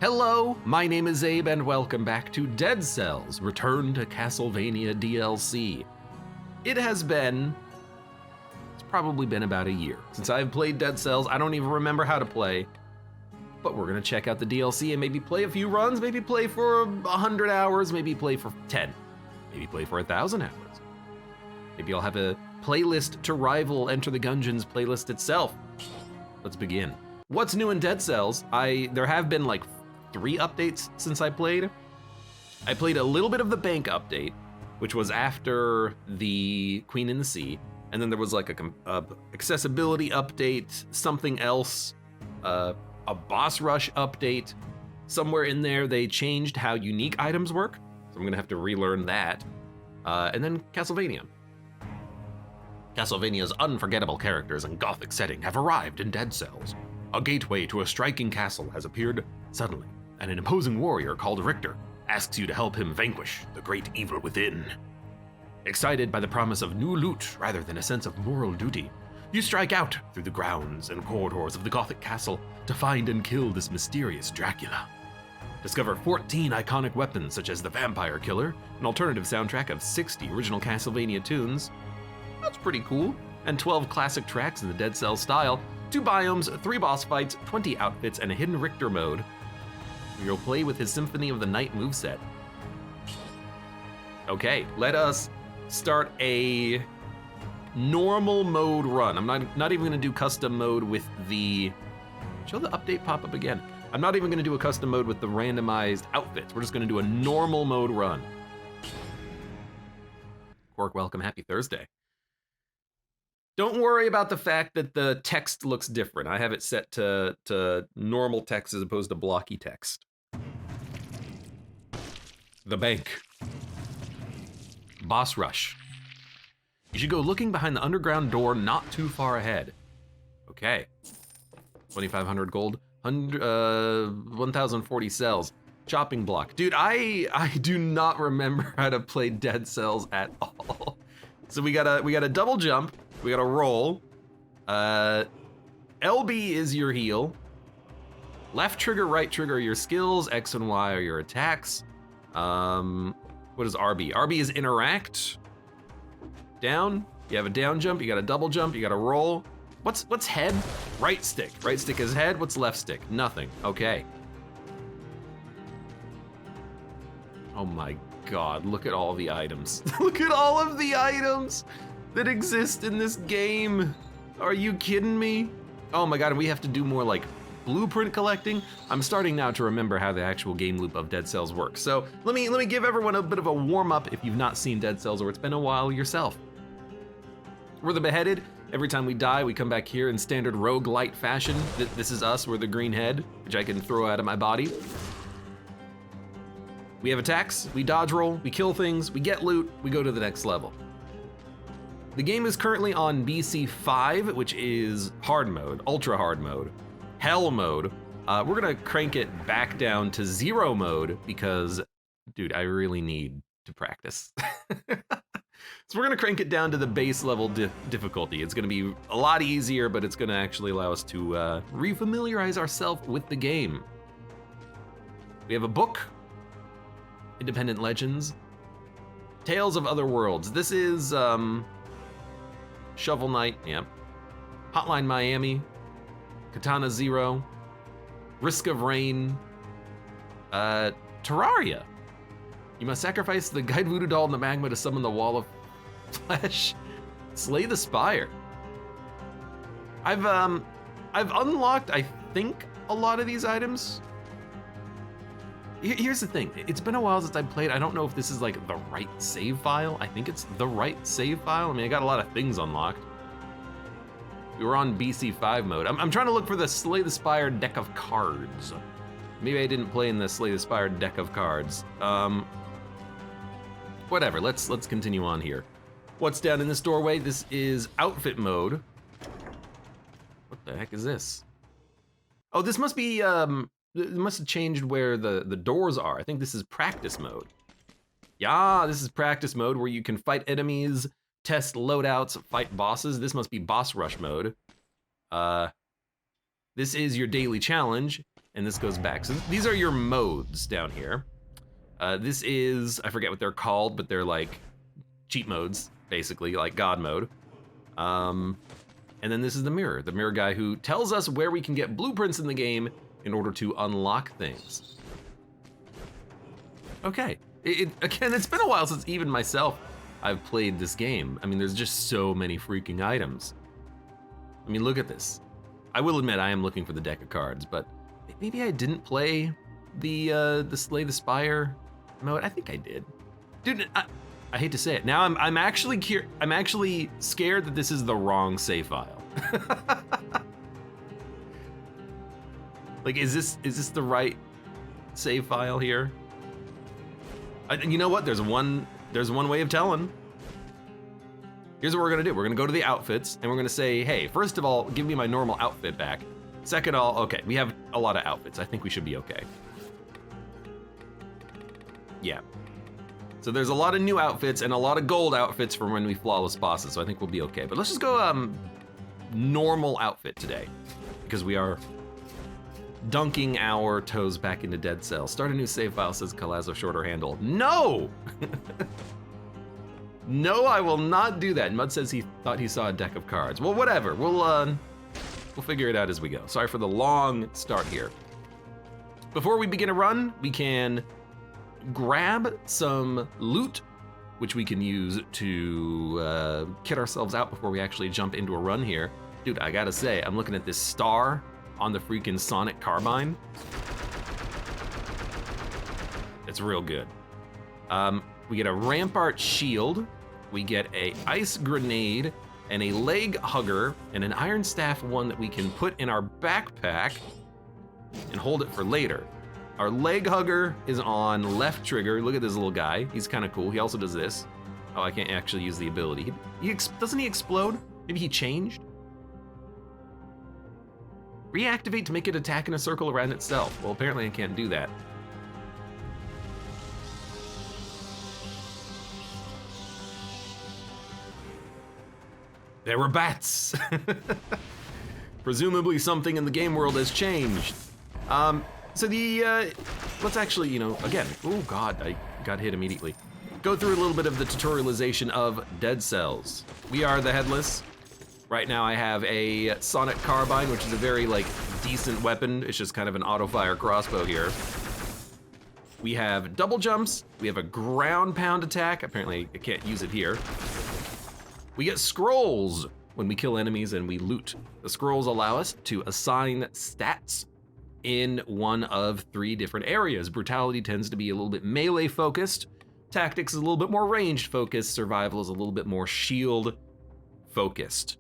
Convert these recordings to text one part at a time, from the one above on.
Hello, my name is Abe and welcome back to Dead Cells, Return to Castlevania DLC. It's probably been about a year since I've played Dead Cells. I don't even remember how to play, but we're gonna check out the DLC and maybe play a few runs, maybe play for 100 hours, maybe play for 10, maybe play for 1,000 hours. Maybe I'll have a playlist to rival Enter the Gungeon's playlist itself. Let's begin. What's new in Dead Cells? There have been like 3 updates since I played. I played a little bit of the bank update, which was after the Queen in the Sea, and then there was like a accessibility update, something else, a boss rush update. Somewhere in there they changed how unique items work, so I'm gonna have to relearn that. And then Castlevania. Castlevania's unforgettable characters and gothic setting have arrived in Dead Cells. A gateway to a striking castle has appeared suddenly, and an imposing warrior called Richter asks you to help him vanquish the great evil within. Excited by the promise of new loot rather than a sense of moral duty, you strike out through the grounds and corridors of the Gothic castle to find and kill this mysterious Dracula. Discover 14 iconic weapons such as the Vampire Killer, an alternative soundtrack of 60 original Castlevania tunes. That's pretty cool. And 12 classic tracks in the Dead Cells style, 2 biomes, 3 boss fights, 20 outfits, and a hidden Richter mode. You'll play with his Symphony of the Night moveset. Okay, let us start a normal mode run. I'm not even gonna do custom mode with the, show the update pop up again. I'm not even gonna do a custom mode with the randomized outfits. We're just gonna do a normal mode run. Quark, welcome, happy Thursday. Don't worry about the fact that the text looks different. I have it set to normal text as opposed to blocky text. The bank. Boss rush. You should go looking behind the underground door not too far ahead. Okay. 2,500 gold, 1,040 cells. Chopping block. Dude, I do not remember how to play Dead Cells at all. So we got a double jump. We gotta roll. LB is your heal. Left trigger, right trigger are your skills. X and Y are your attacks. What is RB? RB is interact. Down, you have a down jump, you got a double jump, you got a roll. What's head? Right stick. Right stick is head, what's left stick? Nothing, okay. Oh my God, look at all the items. Look at all of the items that exist in this game. Are you kidding me? Oh my God, and we have to do more like blueprint collecting. I'm starting now to remember how the actual game loop of Dead Cells works. So let me give everyone a bit of a warm up if you've not seen Dead Cells or it's been a while yourself. We're the beheaded. Every time we die, we come back here in standard rogue-lite fashion. This is us, we're the green head, which I can throw out of my body. We have attacks, we dodge roll, we kill things, we get loot, we go to the next level. The game is currently on BC5, which is hard mode, ultra hard mode, hell mode. We're gonna crank it back down to 0 mode because, dude, I really need to practice. So we're gonna crank it down to the base level difficulty. It's gonna be a lot easier, but it's gonna actually allow us to refamiliarize ourselves with the game. We have a book, Independent Legends, Tales of Other Worlds. This is Shovel Knight, yeah. Hotline Miami, Katana Zero, Risk of Rain, Terraria. You must sacrifice the guide voodoo doll in the magma to summon the wall of flesh. Slay the Spire. I've unlocked, I think, a lot of these items. Here's the thing, it's been a while since I played. I don't know if this is like the right save file. I think it's the right save file. I mean, I got a lot of things unlocked. We were on BC5 mode. I'm trying to look for the Slay the Spire deck of cards. Maybe I didn't play in the Slay the Spire deck of cards. Whatever, let's continue on here. What's down in this doorway? This is outfit mode. What the heck is this? Oh, this must be, it must have changed where the doors are. I think this is practice mode. Yeah, this is practice mode where you can fight enemies, test loadouts, fight bosses. This must be boss rush mode. This is your daily challenge. and this goes back. So these are your modes down here. This is, I forget what they're called, but they're like cheat modes, basically, like God mode. And then this is the mirror guy who tells us where we can get blueprints in the game in order to unlock things. Okay, again, it's been a while since even myself I've played this game. I mean, there's just so many freaking items. I mean, look at this. I will admit I am looking for the deck of cards, but maybe I didn't play the Slay the Spire mode. I think I did. Dude, I hate to say it. Now I'm actually scared that this is the wrong save file. Like, is this the right save file here? You know what? There's one way of telling. Here's what we're gonna do. We're gonna go to the outfits and we're gonna say, hey, first of all, give me my normal outfit back. Second of all, okay, we have a lot of outfits. I think we should be okay. Yeah. So there's a lot of new outfits and a lot of gold outfits for when we flawless bosses, so I think we'll be okay. But let's just go normal outfit today, because we are dunking our toes back into Dead Cells. Start a new save file, says Calazzo Shorter Handle. No! No, I will not do that. Mud says he thought he saw a deck of cards. Well, whatever. We'll figure it out as we go. Sorry for the long start here. Before we begin a run, we can grab some loot, which we can use to kit ourselves out before we actually jump into a run here. Dude, I gotta say, I'm looking at this star on the freaking Sonic Carbine. It's real good. We get a Rampart Shield, we get a Ice Grenade, and a Leg Hugger, and an Iron Staff one that we can put in our backpack and hold it for later. Our Leg Hugger is on left trigger. Look at this little guy. He's kind of cool. He also does this. Oh, I can't actually use the ability. Doesn't he explode? Maybe he changed? Reactivate to make it attack in a circle around itself. Well, apparently I can't do that. There were bats. Presumably something in the game world has changed. So let's actually, again, oh God, I got hit immediately. Go through a little bit of the tutorialization of Dead Cells. We are the Headless. Right now I have a Sonic Carbine, which is a very decent weapon. It's just kind of an auto-fire crossbow here. We have double jumps. We have a ground pound attack. Apparently I can't use it here. We get scrolls when we kill enemies and we loot. The scrolls allow us to assign stats in one of 3 different areas. Brutality tends to be a little bit melee focused. Tactics is a little bit more ranged focused. Survival is a little bit more shield focused.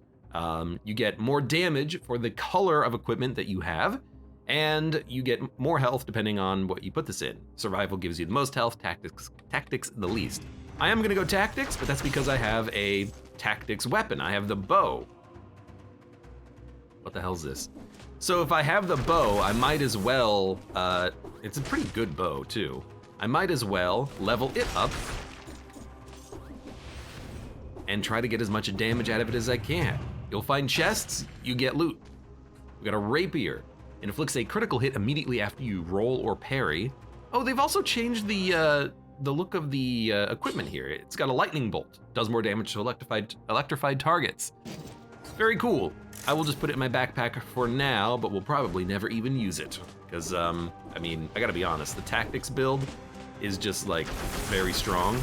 You get more damage for the color of equipment that you have, and you get more health depending on what you put this in. Survival gives you the most health, tactics the least. I am gonna go tactics, but that's because I have a tactics weapon. I have the bow. What the hell is this? So if I have the bow, I might as well, it's a pretty good bow too. I might as well level it up and try to get as much damage out of it as I can. You'll find chests, you get loot. We got a rapier. Inflicts a critical hit immediately after you roll or parry. Oh, they've also changed the look of the equipment here. It's got a lightning bolt. Does more damage to electrified targets. Very cool. I will just put it in my backpack for now, but we'll probably never even use it. Because, I mean, I gotta be honest, the tactics build is just very strong.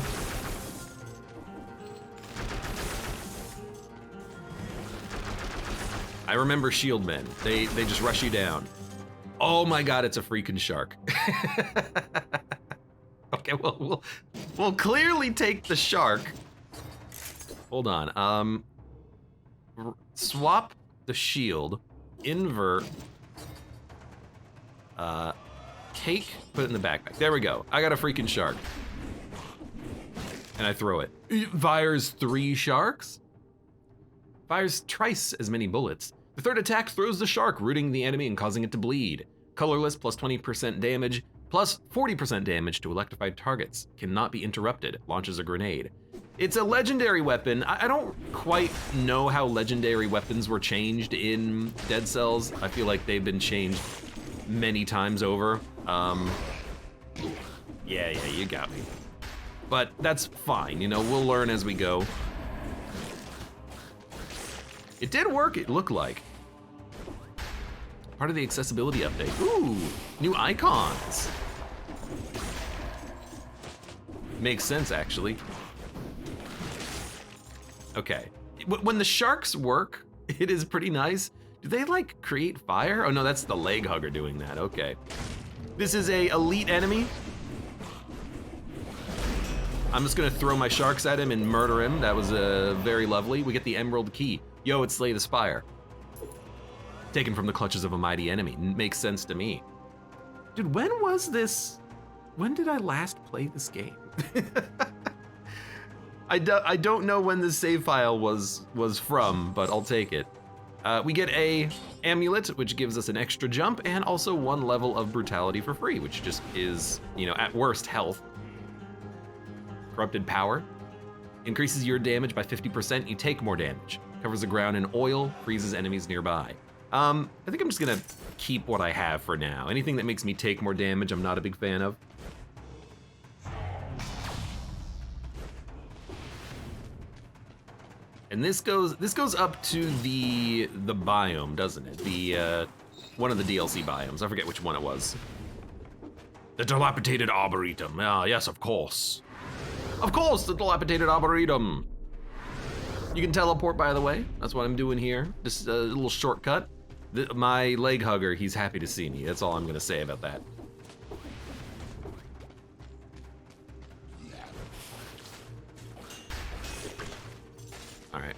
I remember shield men. They just rush you down. Oh my God, it's a freaking shark. Okay, well, we'll clearly take the shark. Hold on. Swap the shield, invert, cake, put it in the backpack. There we go. I got a freaking shark. And I throw it. It fires 3 sharks? Fires twice as many bullets. The third attack throws the shark, rooting the enemy and causing it to bleed. Colorless, plus 20% damage, plus 40% damage to electrified targets. Cannot be interrupted. Launches a grenade. It's a legendary weapon. I don't quite know how legendary weapons were changed in Dead Cells. I feel like they've been changed many times over. Yeah, you got me. But that's fine, you know, we'll learn as we go. It did work, it looked like. Part of the accessibility update. Ooh, new icons. Makes sense, actually. Okay, when the sharks work, it is pretty nice. Do they like create fire? Oh no, that's the leg hugger doing that, okay. This is a elite enemy. I'm just gonna throw my sharks at him and murder him. That was very lovely. We get the emerald key. Yo, it's Slay the Spire. Taken from the clutches of a mighty enemy. Makes sense to me. Dude, when was this? When did I last play this game? I don't know when this save file was from, but I'll take it. We get a amulet, which gives us an extra jump, and also 1 level of brutality for free, which just is, you know, at worst, health. Corrupted power. Increases your damage by 50%, you take more damage. Covers the ground in oil, freezes enemies nearby. I think I'm just gonna keep what I have for now. Anything that makes me take more damage, I'm not a big fan of. And this goes up to the biome, doesn't it? The one of the DLC biomes. I forget which one it was. The dilapidated arboretum. Ah, yes, of course. Of course, the dilapidated arboretum. You can teleport, by the way. That's what I'm doing here. Just a little shortcut. My leg hugger, he's happy to see me. That's all I'm gonna say about that. All right.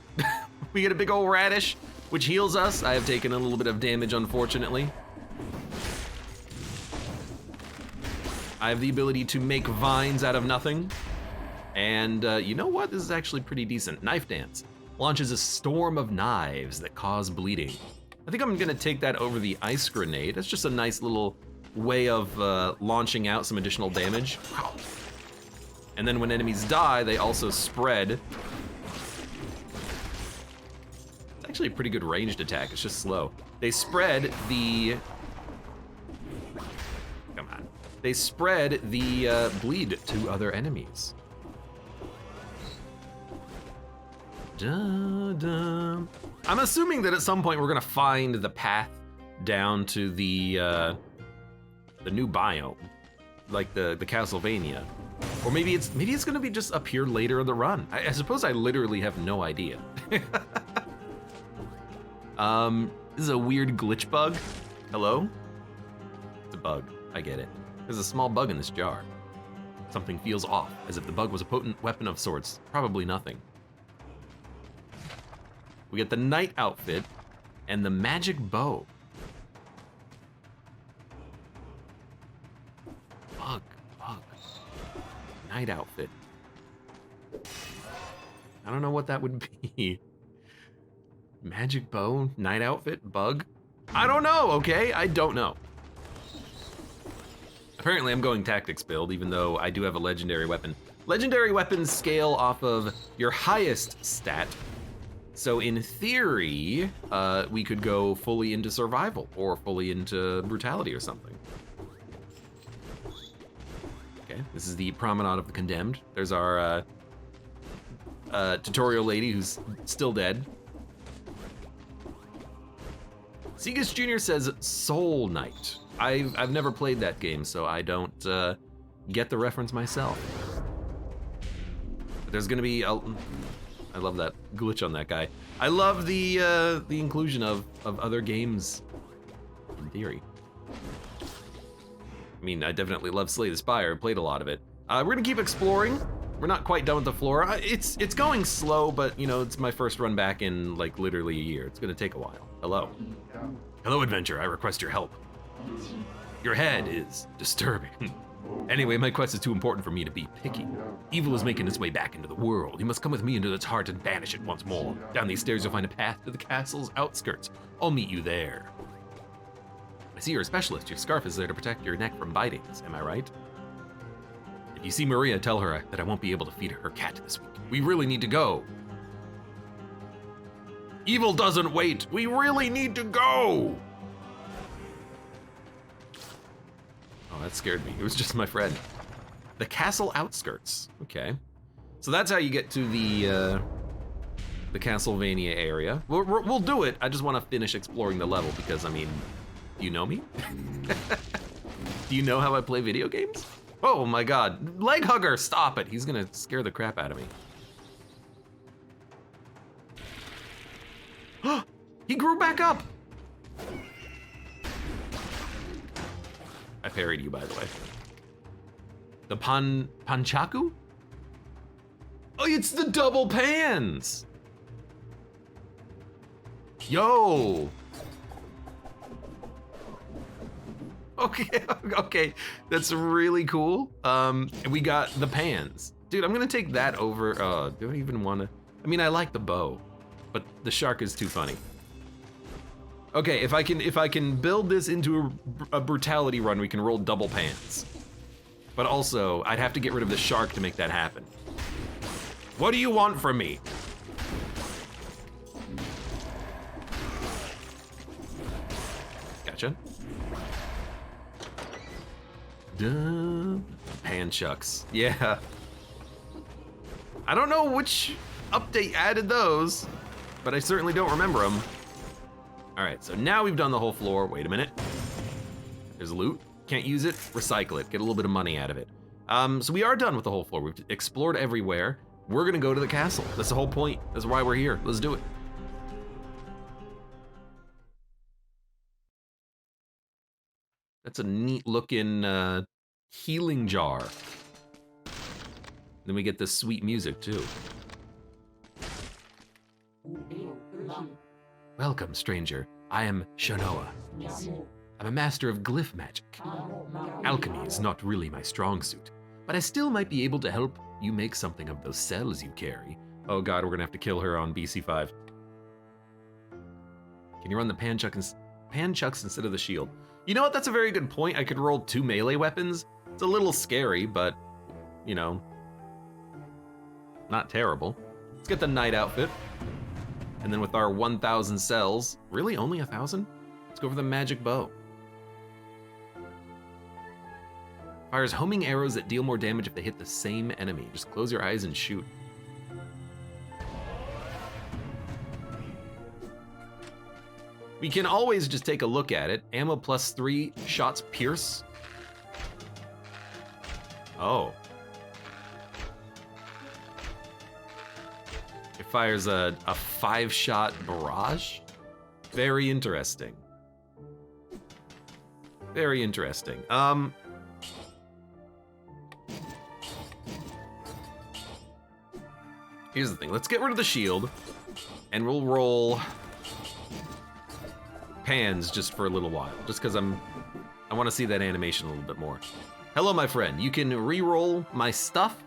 We get a big old radish, which heals us. I have taken a little bit of damage, unfortunately. I have the ability to make vines out of nothing. And you know what? This is actually pretty decent. Knife Dance launches a storm of knives that cause bleeding. I think I'm gonna take that over the ice grenade. That's just a nice little way of launching out some additional damage. Wow. And then when enemies die, they also spread. It's actually a pretty good ranged attack, it's just slow. They spread the... Come on. They spread the bleed to other enemies. I'm assuming that at some point we're gonna find the path down to the new biome, like the Castlevania, or maybe it's gonna be just up here later in the run. I suppose I literally have no idea. This is a weird glitch bug. Hello? It's a bug. I get it. There's a small bug in this jar. Something feels off, as if the bug was a potent weapon of sorts. Probably nothing. We get the knight outfit and the magic bow. Bug. Knight outfit. I don't know what that would be. Magic bow, knight outfit, bug? I don't know, okay? I don't know. Apparently I'm going tactics build, even though I do have a legendary weapon. Legendary weapons scale off of your highest stat. So in theory, we could go fully into survival or fully into brutality or something. Okay, this is the Promenade of the Condemned. There's our tutorial lady who's still dead. Segus Jr. says Soul Knight. I've never played that game, so I don't get the reference myself. But there's gonna be I love that glitch on that guy. I love the inclusion of other games, in theory. I mean, I definitely love Slay the Spire, played a lot of it. We're gonna keep exploring. We're not quite done with the floor. It's going slow, but you know, it's my first run back in like literally a year. It's gonna take a while. Hello. Hello, adventure, I request your help. Your head is disturbing. Anyway, my quest is too important for me to be picky. Evil is making its way back into the world. You must come with me into its heart and banish it once more. Down these stairs you'll find a path to the castle's outskirts. I'll meet you there. I see you're a specialist. Your scarf is there to protect your neck from bitings, am I right? If you see Maria, tell her that I won't be able to feed her cat this week. We really need to go. Evil doesn't wait. We really need to go. Oh, that scared me. It was just my friend. The castle outskirts. Okay. So that's how you get to the Castlevania area. We'll do it. I just want to finish exploring the level because, I mean, you know me? Do you know how I play video games? Oh my god. Leg hugger, stop it. He's gonna scare the crap out of me. He grew back up. I parried you, by the way. The Panchaku? Oh, it's the double pans. Yo. Okay, that's really cool. We got the pans. Dude, I'm gonna take that over, do I even wanna? I mean, I like the bow, but the shark is too funny. Okay, if I can build this into a brutality run, we can roll double pans. But also, I'd have to get rid of the shark to make that happen. What do you want from me? Gotcha. Duh. Pan chucks. Yeah. I don't know which update added those, but I certainly don't remember them. All right, so now we've done the whole floor. Wait a minute. There's loot. Can't use it, recycle it, get a little bit of money out of it. So we are done with the whole floor. We've explored everywhere. We're gonna go to the castle. That's the whole point. That's why we're here. Let's do it. That's a neat looking healing jar. Then we get this sweet music too. Welcome, stranger. I am Shanoa. I'm a master of glyph magic. Alchemy is not really my strong suit, but I still might be able to help you make something of those cells you carry. Oh god, we're gonna have to kill her on BC5. Can you run the panchucks instead of the shield? You know what, that's a very good point. I could roll 2 melee weapons. It's a little scary, but, you know, not terrible. Let's get the knight outfit. And then with our 1,000 cells, really only 1,000? Let's go for the magic bow. Fires homing arrows that deal more damage if they hit the same enemy. Just close your eyes and shoot. We can always just take a look at it. Ammo plus 3, shots pierce. Oh. It fires a 5-shot barrage. Very interesting. Very interesting. Here's the thing, let's get rid of the shield, and we'll roll pans just for a little while, just because I want to see that animation a little bit more. Hello, my friend. You can re-roll my stuff,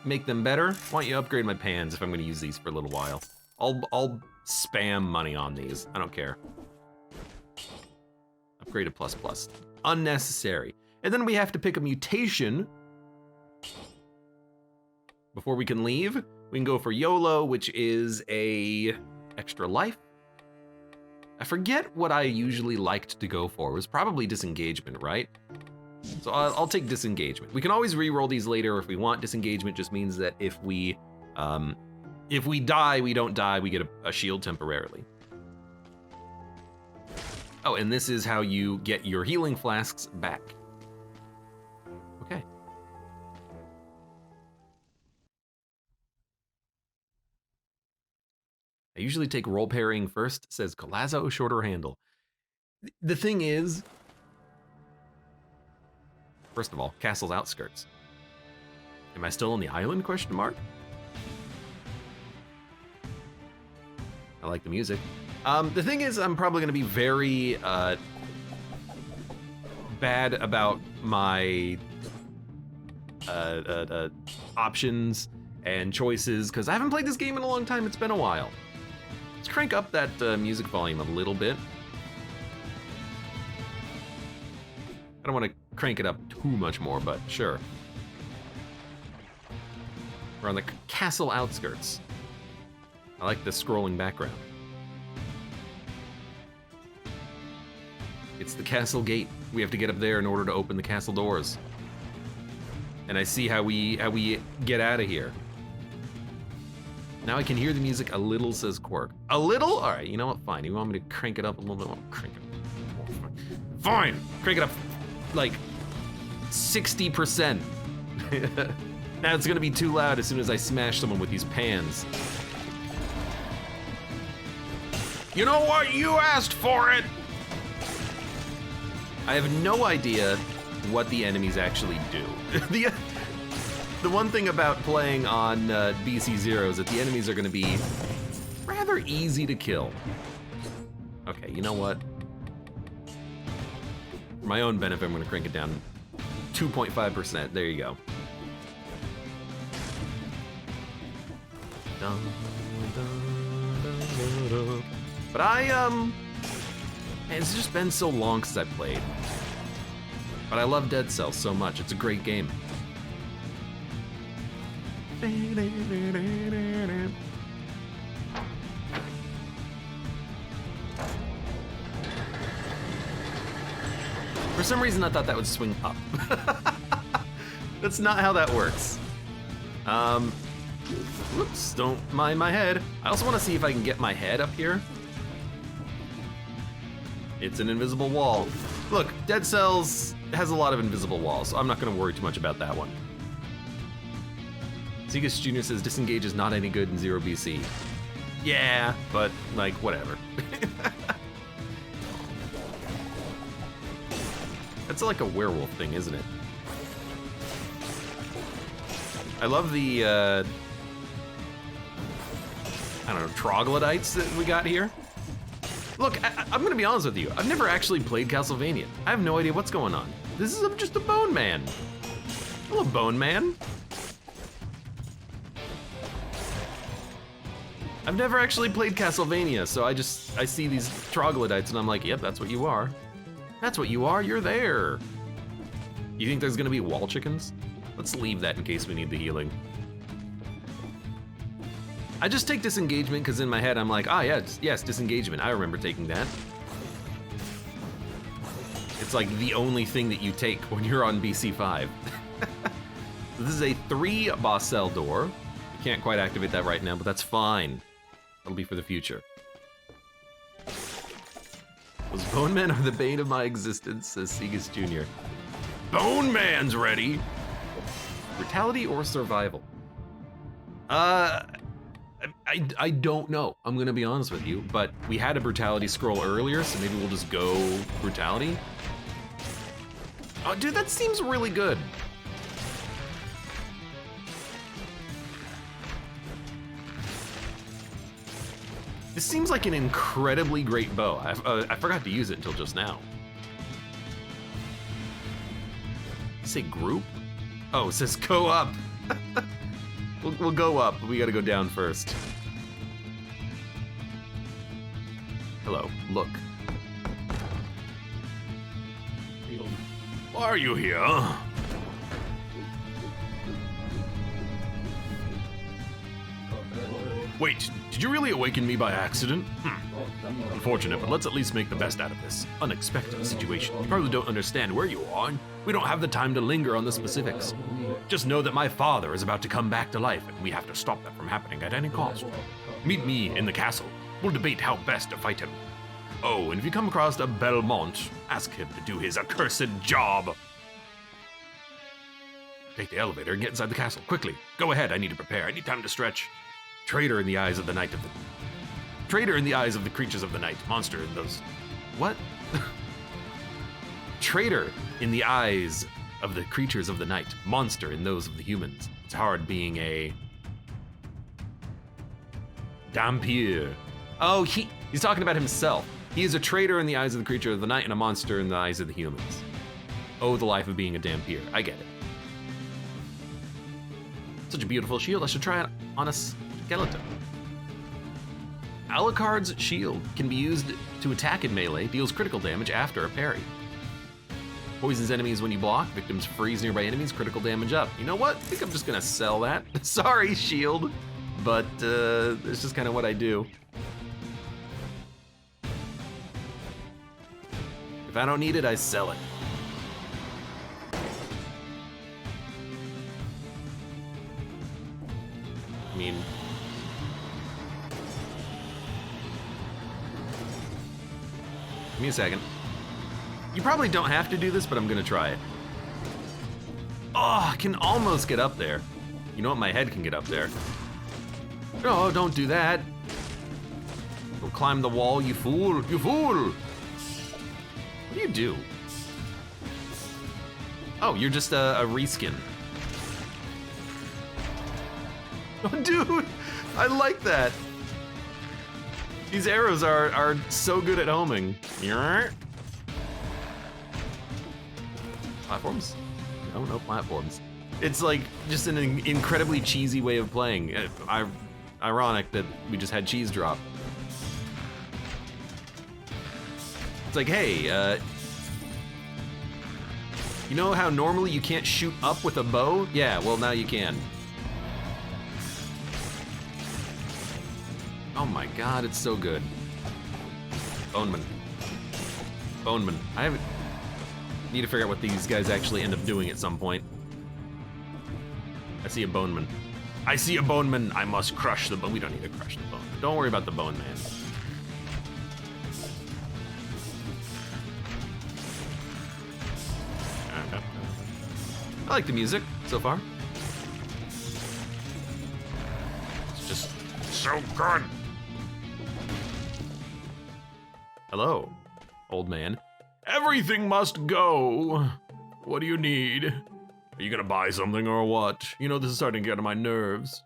make them better. Why don't you upgrade my pans if I'm going to use these for a little while? I'll spam money on these. I don't care. Upgrade to ++. Unnecessary. And then we have to pick a mutation before we can leave. We can go for YOLO, which is a extra life. I forget what I usually liked to go for. It was probably disengagement, right? So I'll take disengagement. We can always re-roll these later if we want. Disengagement just means that if we die, we don't die, we get a shield temporarily. Oh, and this is how you get your healing flasks back. Okay. I usually take roll parrying first, says Colazzo, shorter handle. The thing is, first of all, castle's outskirts. Am I still on the island, question mark? I like the music. The thing is, I'm probably gonna be very bad about my options and choices, because I haven't played this game in a long time, it's been a while. Let's crank up that music volume a little bit. I don't want to crank it up too much more, but sure. We're on the castle outskirts. I like the scrolling background. It's the castle gate. We have to get up there in order to open the castle doors. And I see how we get out of here. Now I can hear the music a little, says Quark. A little? All right, you know what? Fine. You want me to crank it up a little bit? I'll crank it up. Fine. Crank it up like 60%. Now it's gonna be too loud as soon as I smash someone with these pans. You know what? You asked for it! I have no idea what the enemies actually do. The one thing about playing on BC Zero is that the enemies are gonna be rather easy to kill. Okay, you know what? For my own benefit, I'm gonna crank it down 2.5%. There you go. But man, it's just been so long since I played. But I love Dead Cells so much. It's a great game. For some reason, I thought that would swing up. That's not how that works. Whoops, don't mind my head. I also want to see if I can get my head up here. It's an invisible wall. Look, Dead Cells has a lot of invisible walls, so I'm not going to worry too much about that one. Segus Jr. says disengage is not any good in 0 BC. Yeah, but like, whatever. That's like a werewolf thing, isn't it? I love the, I don't know, troglodytes that we got here. Look, I'm gonna be honest with you. I've never actually played Castlevania. I have no idea what's going on. This is just a bone man. Hello, bone man. I've never actually played Castlevania, so I see these troglodytes and I'm like, yep, that's what you are. That's what you are, you're there. You think there's gonna be wall chickens? Let's leave that in case we need the healing. I just take disengagement because in my head I'm like, yes, disengagement. I remember taking that. It's like the only thing that you take when you're on BC5. This is a 3 boss cell door. You can't quite activate that right now, but that's fine. That'll be for the future. Those Bone Men are the bane of my existence, says Segus Jr. Bone Man's ready! Brutality or survival? I don't know. I'm gonna be honest with you, but we had a brutality scroll earlier, so maybe we'll just go brutality. Oh, dude, that seems really good. This seems like an incredibly great bow. I forgot to use it until just now. You say group? Oh, it says go up. We'll go up, but we gotta go down first. Hello, look. Why are you here? Wait, did you really awaken me by accident? Unfortunate, but let's at least make the best out of this unexpected situation. You probably don't understand where you are, and we don't have the time to linger on the specifics. Just know that my father is about to come back to life, and we have to stop that from happening at any cost. Meet me in the castle. We'll debate how best to fight him. Oh, and if you come across a Belmont, ask him to do his accursed job. Take the elevator and get inside the castle, quickly. Go ahead, I need to prepare. I need time to stretch. Traitor in the eyes of the night of the... Traitor in the eyes of the creatures of the night. Monster in those... What? Traitor in the eyes of the creatures of the night. Monster in those of the humans. It's hard being a... Dampier. Oh, he's talking about himself. He is a traitor in the eyes of the creature of the night and a monster in the eyes of the humans. Oh, the life of being a Dampier. I get it. Such a beautiful shield. I should try it on a skeleton. Alucard's shield can be used to attack in melee, deals critical damage after a parry. Poisons enemies when you block, victims freeze nearby enemies, critical damage up. You know what? I think I'm just gonna sell that. Sorry, shield, but it's just kind of what I do. If I don't need it, I sell it. I mean... Give me a second. You probably don't have to do this, but I'm gonna try it. Oh, I can almost get up there. You know what? My head can get up there. No, don't do that. Don't climb the wall, you fool. You fool! What do you do? Oh, you're just a reskin. Oh, dude, I like that. These arrows are so good at homing. Platforms? No platforms. It's like just an incredibly cheesy way of playing. Ironic that we just had cheese drop. It's like, hey, you know how normally you can't shoot up with a bow? Yeah, well now you can. Oh my god, it's so good. Boneman. Boneman. I need to figure out what these guys actually end up doing at some point. I see a boneman. I see a boneman. I must crush the bone. We don't need to crush the bone. Don't worry about the bone man. I like the music so far. It's just so good. Hello, old man. Everything must go. What do you need? Are you gonna buy something or what? You know, this is starting to get on my nerves.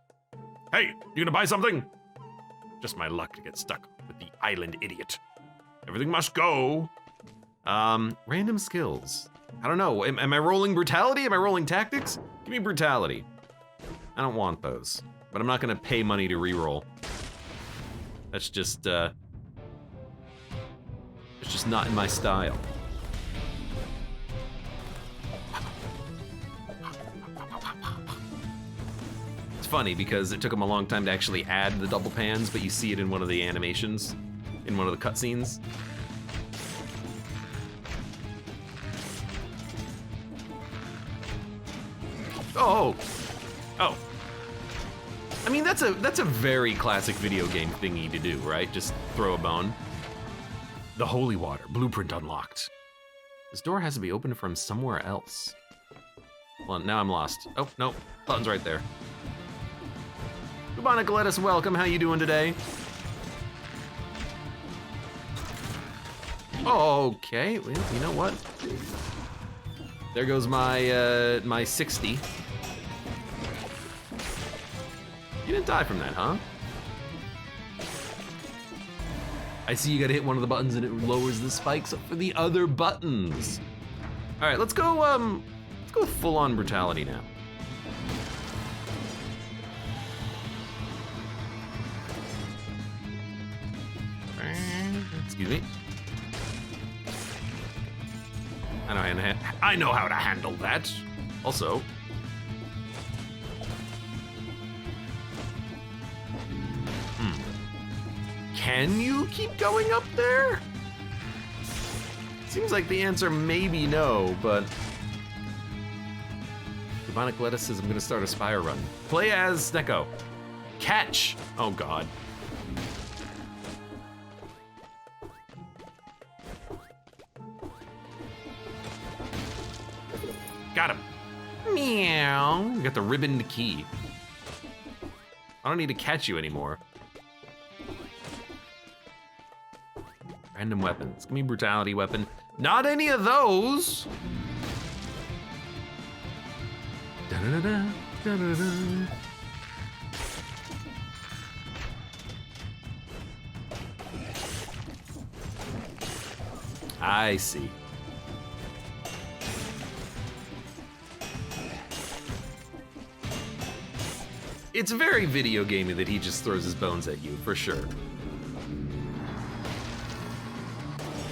Hey, you gonna buy something? Just my luck to get stuck with the island idiot. Everything must go. Random skills. I don't know, am I rolling brutality? Am I rolling tactics? Give me brutality. I don't want those, but I'm not gonna pay money to reroll. That's just, it's just not in my style. It's funny because it took them a long time to actually add the double pans, but you see it in one of the animations, in one of the cutscenes. Oh, oh. I mean, that's a very classic video game thingy to do, right? Just throw a bone. The holy water, blueprint unlocked. This door has to be opened from somewhere else. Well, now I'm lost. Oh, no, button's right there. Bubonic lettuce, welcome, how you doing today? Okay, well, you know what? There goes my, my 60. You didn't die from that, huh? I see you gotta hit one of the buttons and it lowers the spikes up for the other buttons. All right, let's go with full-on brutality now. Excuse me. I know how to handle that. Also, can you keep going up there? Seems like the answer may be no, but Bubonic Lettuce says I'm gonna start a Spire run. Play as Neko. Catch! Oh god. Got him. Meow. You got the ribboned key. I don't need to catch you anymore. Random weapons. Give me brutality weapon. Not any of those. Da-da-da-da, da-da-da. I see. It's very video gamey that he just throws his bones at you, for sure.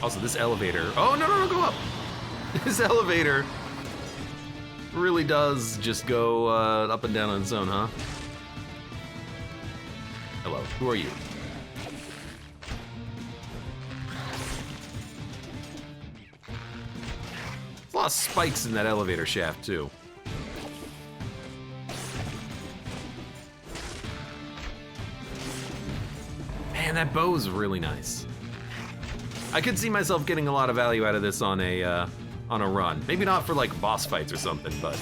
Also, this elevator, oh, no, go up. This elevator really does just go up and down on its own, huh? Hello, who are you? saw spikes in that elevator shaft, too. Man, that bow's really nice. I could see myself getting a lot of value out of this on a run. Maybe not for like boss fights or something, but.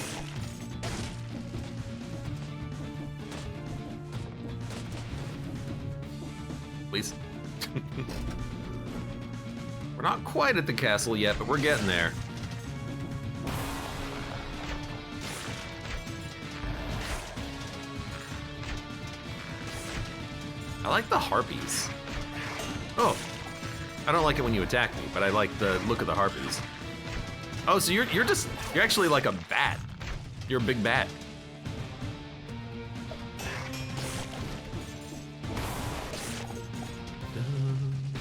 Please. We're not quite at the castle yet, but we're getting there. I like the harpies. Oh, I don't like it when you attack me, but I like the look of the harpies. Oh, so you're actually like a bat. You're a big bat.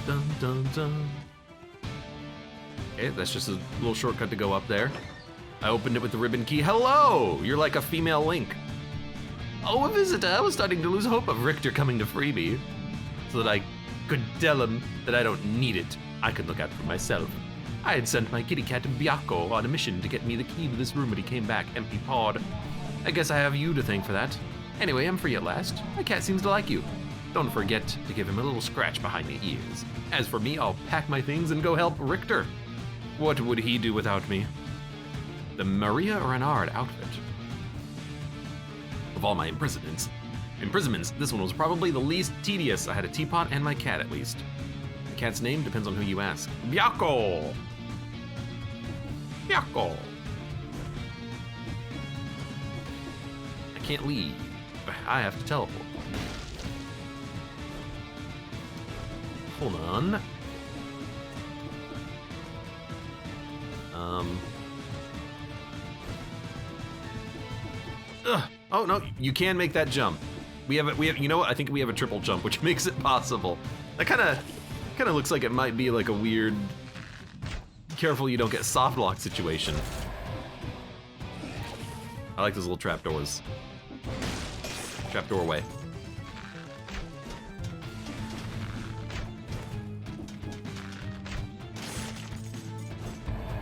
Dun, dun, dun. Okay, that's just a little shortcut to go up there. I opened it with the ribbon key. Hello! You're like a female Link. Oh, a visitor. I was starting to lose hope of Richter coming to free me, so that I could tell him that I don't need it. I could look out for myself. I had sent my kitty cat Biako on a mission to get me the key to this room, but he came back empty-pawed. I guess I have you to thank for that. Anyway, I'm free at last. My cat seems to like you. Don't forget to give him a little scratch behind the ears. As for me, I'll pack my things and go help Richter. What would he do without me? The Maria Renard outfit. Of all my imprisonments, this one was probably the least tedious. I had a teapot and my cat, at least. The cat's name depends on who you ask. Biako! Biako! I can't leave. I have to teleport. Hold on. Ugh. Oh no, you can make that jump. We have, you know what? I think we have a triple jump, which makes it possible. That kind of looks like it might be like a weird, careful you don't get soft lock situation. I like those little trapdoors. Trapdoor way.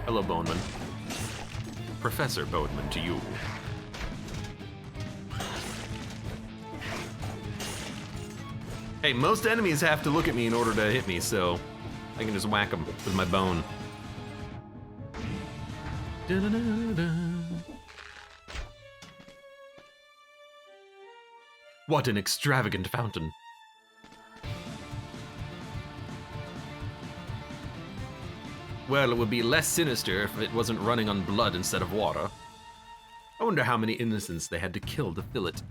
Hello, Boneman. Professor Boneman to you. Hey, most enemies have to look at me in order to hit me, so I can just whack them with my bone. What an extravagant fountain. Well, it would be less sinister if it wasn't running on blood instead of water. I wonder how many innocents they had to kill to fill it.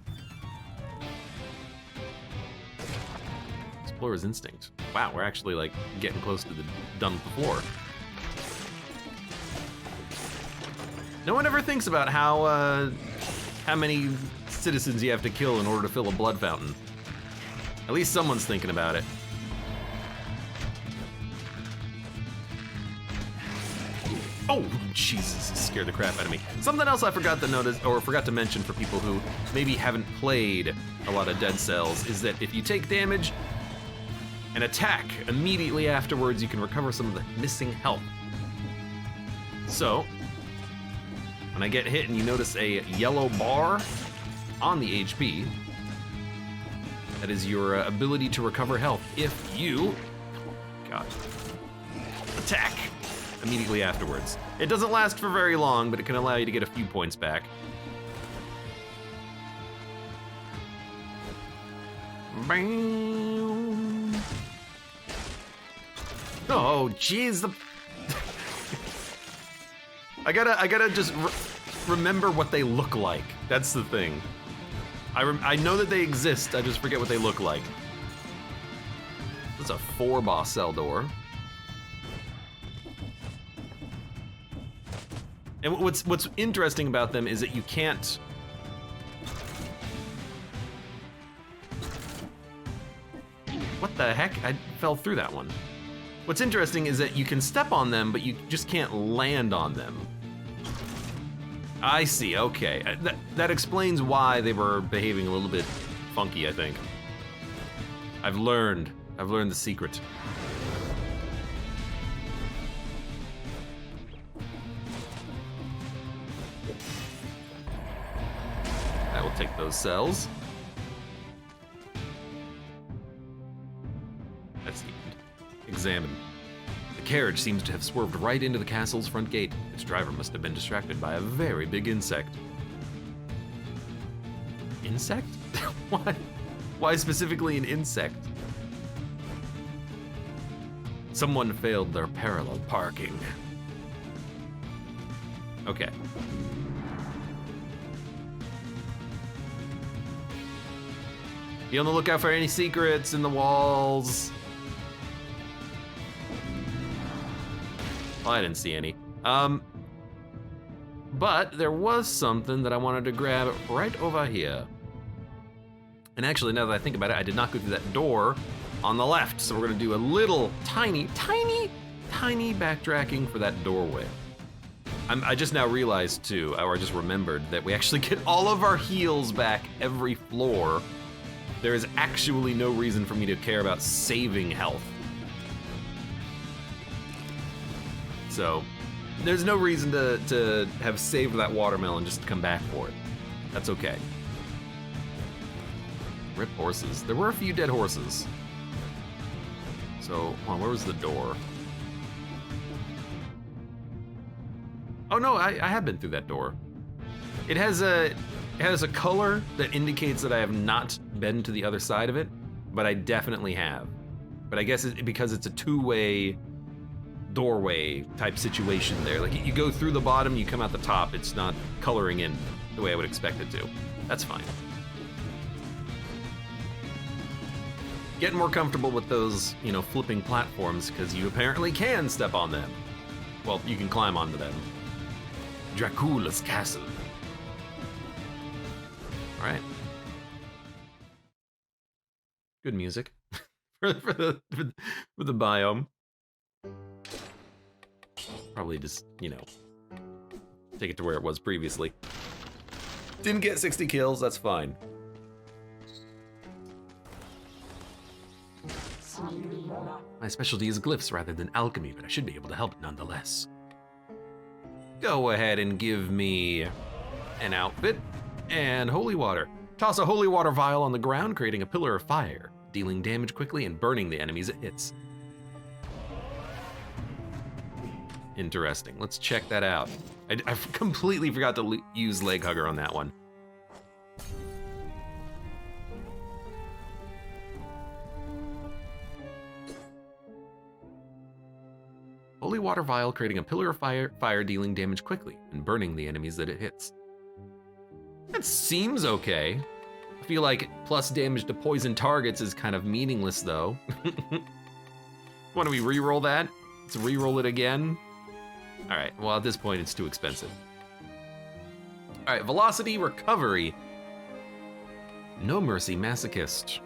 Explorer's instinct. Wow, we're actually like getting close to the done with the floor. No one ever thinks about how many citizens you have to kill in order to fill a blood fountain. At least someone's thinking about it. Oh, Jesus, it scared the crap out of me. Something else I forgot to notice, or forgot to mention for people who maybe haven't played a lot of Dead Cells, is that if you take damage and attack immediately afterwards, you can recover some of the missing health. So, when I get hit and you notice a yellow bar on the HP, that is your ability to recover health if you, God, attack immediately afterwards. It doesn't last for very long, but it can allow you to get a few points back. Bam. Oh, jeez. I gotta just remember what they look like. That's the thing. I know that they exist, I just forget what they look like. That's a 4-boss cell door. And what's interesting about them is that you can't... What the heck? I fell through that one. What's interesting is that you can step on them, but you just can't land on them. I see, okay. That explains why they were behaving a little bit funky, I think. I've learned the secret. take those cells. That's the end. Examine. The carriage seems to have swerved right into the castle's front gate. Its driver must have been distracted by a very big insect. Insect? Why? Why specifically an insect? Someone failed their parallel parking. Okay. Be on the lookout for any secrets in the walls. Well, I didn't see any. But there was something that I wanted to grab right over here. And actually, now that I think about it, I did not go through that door on the left. So we're gonna do a little tiny backtracking for that doorway. I just now realized too, or I just remembered that we actually get all of our heals back every floor. There is actually no reason for me to care about saving health. So, there's no reason to have saved that watermelon just to come back for it. That's okay. Rip horses. There were a few dead horses. So, hold on, where was the door? Oh no, I have been through that door. It has a color that indicates that I have not been to the other side of it, but I definitely have. But I guess because it's a two-way doorway type situation there. Like you go through the bottom, you come out the top, it's not coloring in the way I would expect it to. That's fine. Getting more comfortable with those, you know, flipping platforms because you apparently can step on them. Well, you can climb onto them. Dracula's castle. All right. Good music for the biome. Probably just, you know, take it to where it was previously. Didn't get 60 kills, that's fine. My specialty is glyphs rather than alchemy, but I should be able to help nonetheless. Go ahead and give me an outfit and holy water. Toss a holy water vial on the ground, creating a pillar of fire, dealing damage quickly and burning the enemies it hits. Interesting. Let's check that out. I completely forgot to use Leg Hugger on that one. Holy water vial, creating a pillar of fire, dealing damage quickly and burning the enemies that it hits. That seems okay. I feel like plus damage to poison targets is kind of meaningless though. Why don't we re-roll that? Let's re-roll it again. All right, well at this point it's too expensive. All right, velocity recovery. No mercy, masochist.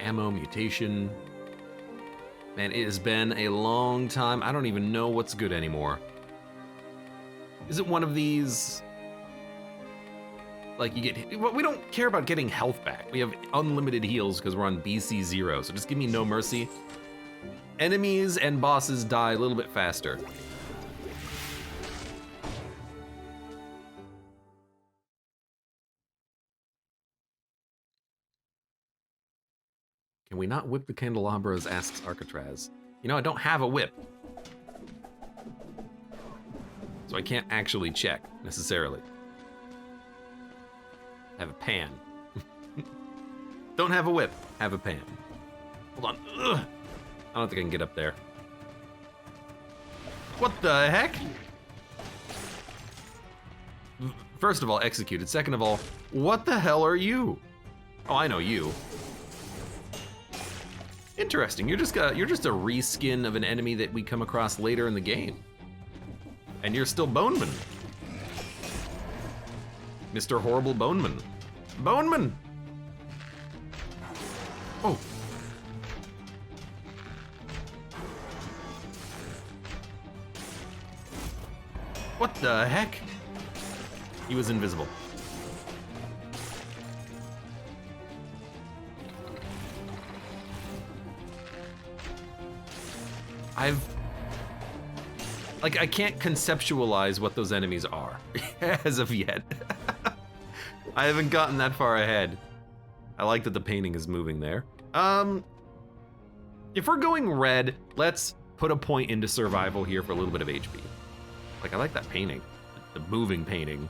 Ammo, mutation. Man, it has been a long time. I don't even know what's good anymore. Is it one of these, like you get, well, we don't care about getting health back. We have unlimited heals because we're on BC 0, so just give me no mercy. Enemies and bosses die a little bit faster. Can we not whip the candelabras, asks Arcatraz. You know, I don't have a whip. So I can't actually check, necessarily. I have a pan. Don't have a whip, have a pan. Hold on, ugh. I don't think I can get up there. What the heck? First of all, executed. Second of all, what the hell are you? Oh, I know you. Interesting, you're just a reskin of an enemy that we come across later in the game. And you're still Boneman. Mr. Horrible Boneman. Boneman! Oh. What the heck? He was invisible. I can't conceptualize what those enemies are as of yet. I haven't gotten that far ahead. I like that the painting is moving there. If we're going red, let's put a point into survival here for a little bit of HP. Like, I like that painting, the moving painting.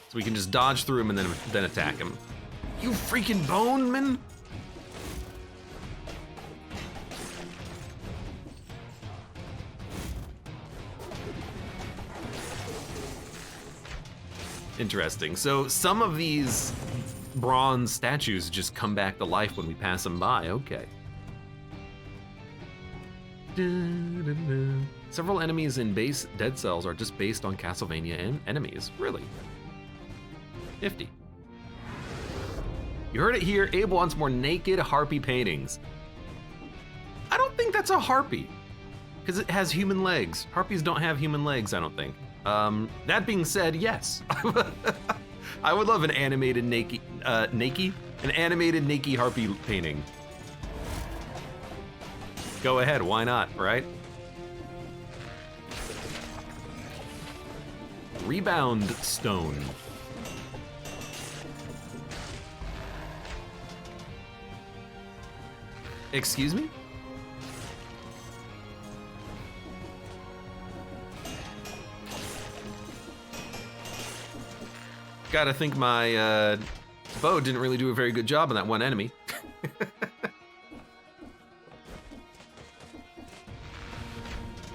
So we can just dodge through him and then attack him. You freaking bone man! Interesting. So some of these bronze statues just come back to life when we pass them by. Okay. Several enemies in base Dead Cells are just based on Castlevania enemies. Really? 50. You heard it here. Abe wants more naked harpy paintings. I don't think that's a harpy, because it has human legs. Harpies don't have human legs, I don't think. That being said, yes. I would love an animated naked harpy painting. Go ahead, why not, right? Rebound stone. Excuse me? Gotta think my bow didn't really do a very good job on that one enemy.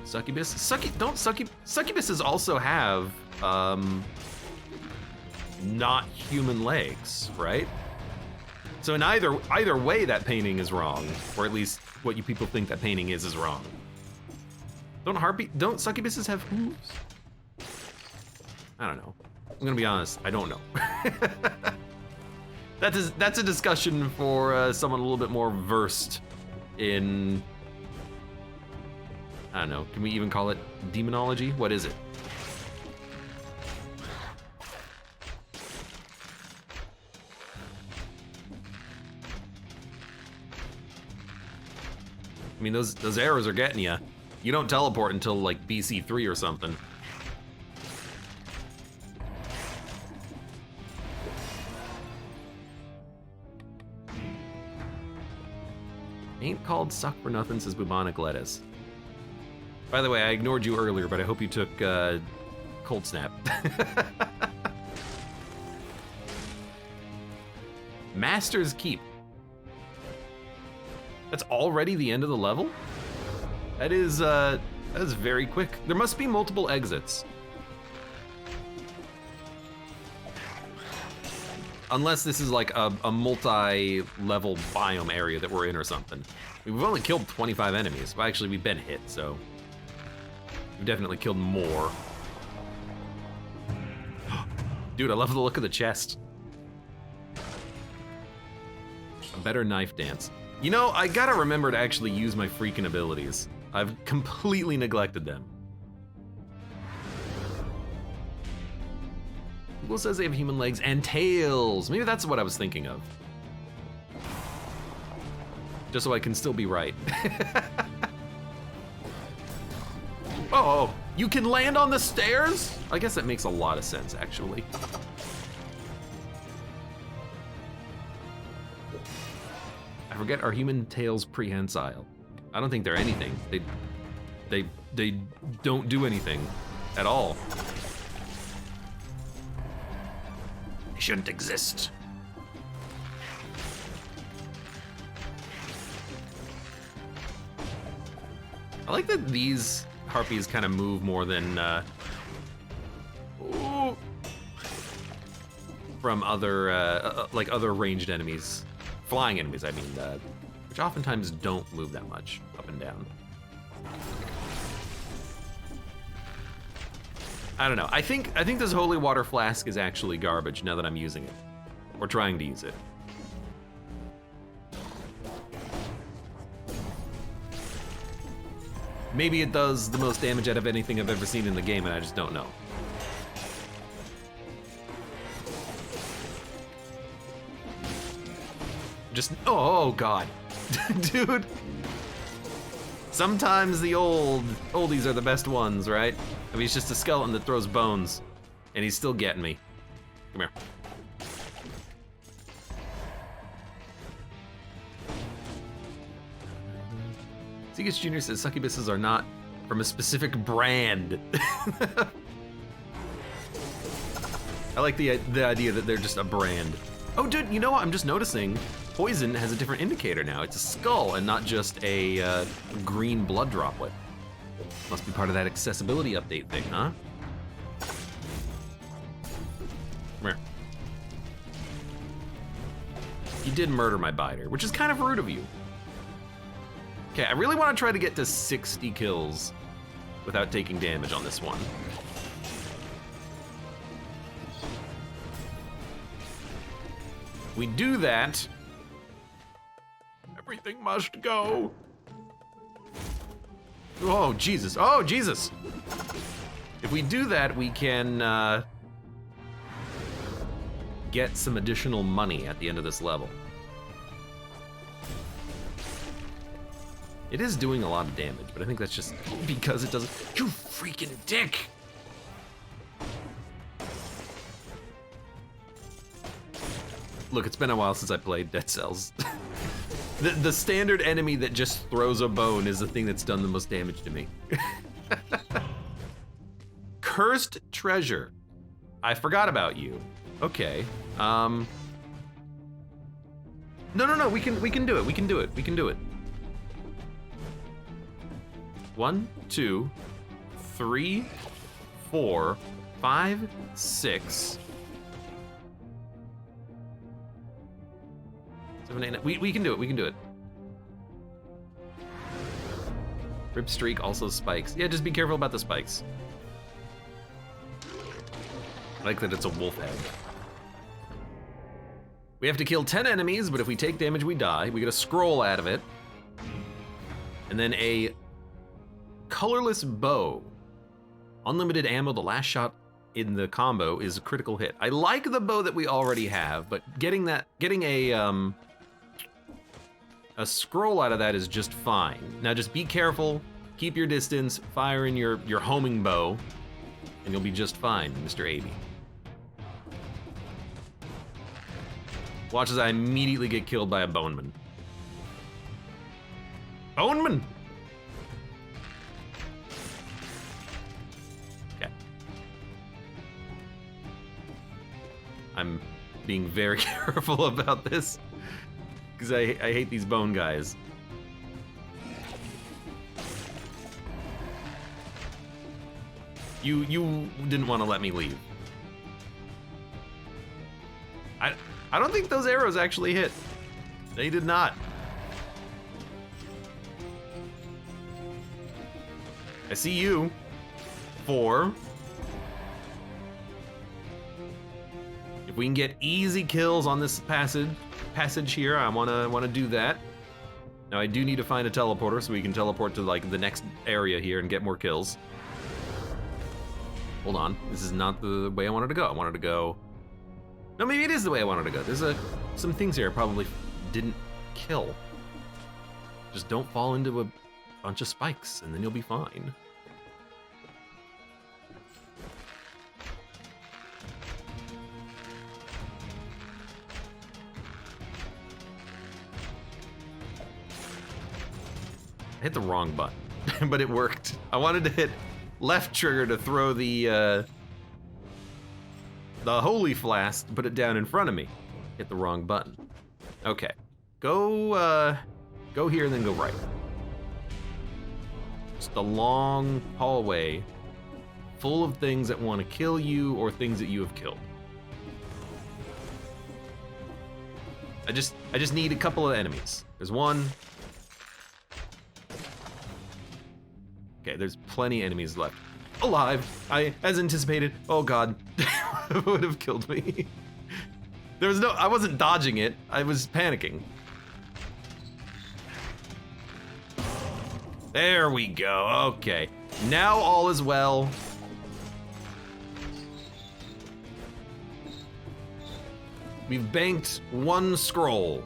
Succubus? Succubuses also have not human legs, right? So in either way, that painting is wrong, or at least what you people think that painting is wrong. Don't succubuses have hooves? I don't know. I'm gonna be honest, I don't know. That's a discussion for someone a little bit more versed in, I don't know, can we even call it demonology? What is it? I mean, those arrows are getting you. You don't teleport until like BC 3 or something. Ain't called suck for nothing, says bubonic lettuce. By the way, I ignored you earlier, but I hope you took cold snap. Master's Keep. That's already the end of the level? That is very quick. There must be multiple exits. Unless this is like a multi-level biome area that we're in or something. We've only killed 25 enemies. Well, actually, we've been hit, so we've definitely killed more. Dude, I love the look of the chest. A better knife dance. You know, I gotta remember to actually use my freaking abilities. I've completely neglected them. Google says they have human legs and tails. Maybe that's what I was thinking of. Just so I can still be right. Oh, you can land on the stairs? I guess that makes a lot of sense, actually. I forget, are human tails prehensile? I don't think they're anything. They don't do anything at all. They shouldn't exist. I like that these harpies kind of move more than from other like other ranged enemies, flying enemies. I mean, which oftentimes don't move that much up and down. I don't know. I think this holy water flask is actually garbage now that I'm using it, or trying to use it. Maybe it does the most damage out of anything I've ever seen in the game, and I just don't know. Just, oh God, dude. Sometimes the oldies are the best ones, right? I mean, he's just a skeleton that throws bones, and he's still getting me. Come here. Segus Jr. says succubuses are not from a specific brand. I like the idea that they're just a brand. Oh, dude, you know what? I'm just noticing poison has a different indicator now. It's a skull and not just a green blood droplet. Must be part of that accessibility update thing, huh? Come here. You did murder my biter, which is kind of rude of you. Okay, I really want to try to get to 60 kills without taking damage on this one. We do that, everything must go. Oh, Jesus. Oh, Jesus. If we do that, we can get some additional money at the end of this level. It is doing a lot of damage, but I think that's just because it doesn't. You freaking dick! Look, it's been a while since I played Dead Cells. The standard enemy that just throws a bone is the thing that's done the most damage to me. Cursed treasure. I forgot about you. Okay. No, we can do it. We can do it. We can do it. 1, 2, 3, 4, 5, 6. 7, 8, 9. We can do it. We can do it. Rip streak also spikes. Yeah, just be careful about the spikes. I like that it's a wolf head. We have to kill 10 enemies, but if we take damage, we die. We get a scroll out of it. And then a colorless bow. Unlimited ammo, the last shot in the combo is a critical hit. I like the bow that we already have, but getting a scroll out of that is just fine. Now just be careful, keep your distance, fire in your homing bow, and you'll be just fine, Mr. Abe. Watch as I immediately get killed by a boneman. Boneman! Okay. I'm being very careful about this, because I hate these bone guys. You didn't want to let me leave. I don't think those arrows actually hit. They did not. I see you. 4. If we can get easy kills on this passage here, I wanna do that. Now I do need to find a teleporter so we can teleport to like the next area here and get more kills. Hold on, this is not the way I wanted to go. I wanted to go. No, maybe it is the way I wanted to go. There's some things here I probably didn't kill. Just don't fall into a bunch of spikes and then you'll be fine. I hit the wrong button, but it worked. I wanted to hit left trigger to throw the holy flask, put it down in front of me. Hit the wrong button. Okay, go here and then go right. Just a long hallway full of things that want to kill you or things that you have killed. I just need a couple of enemies. There's one. Okay, there's plenty of enemies left. Alive, as anticipated. Oh God, would have killed me. I wasn't dodging it, I was panicking. There we go, okay. Now all is well. We've banked one scroll.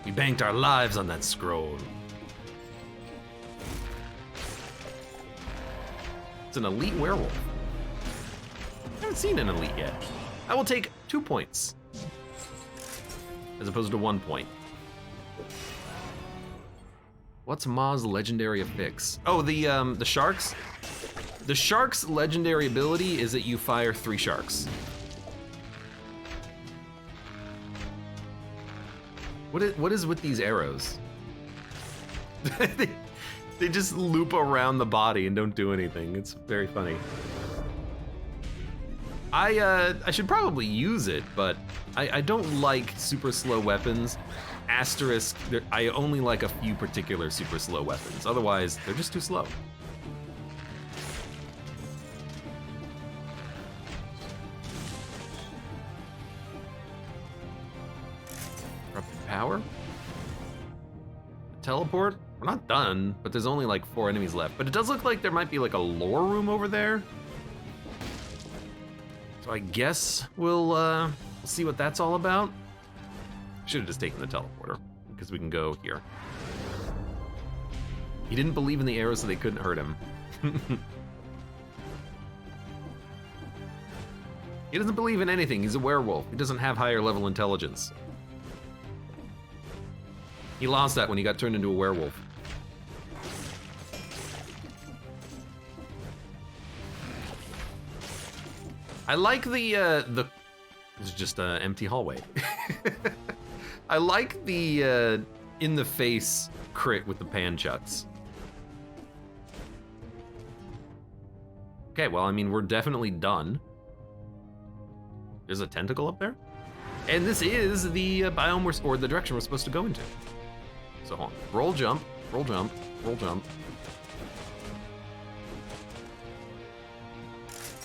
We banked our lives on that scroll. It's an elite werewolf. I haven't seen an elite yet. I will take 2 points as opposed to 1 point. What's Ma's legendary affix? Oh, the sharks? The shark's legendary ability is that you fire 3 sharks. What is with these arrows? They just loop around the body and don't do anything. It's very funny. I should probably use it, but I don't like super slow weapons. Asterisk, I only like a few particular super slow weapons. Otherwise, they're just too slow. Power? Teleport? We're not done, but there's only like 4 enemies left. But it does look like there might be like a lore room over there. So I guess we'll see what that's all about. Should have just taken the teleporter, because we can go here. He didn't believe in the arrows, so they couldn't hurt him. He doesn't believe in anything. He's a werewolf. He doesn't have higher level intelligence. He lost that when he got turned into a werewolf. I like the it's just an empty hallway. I like the in the face crit with the pan chucks. Okay, well, I mean, we're definitely done. There's a tentacle up there. And this is the biome or the direction we're supposed to go into. So hold on. Roll, jump, roll, jump, roll, jump.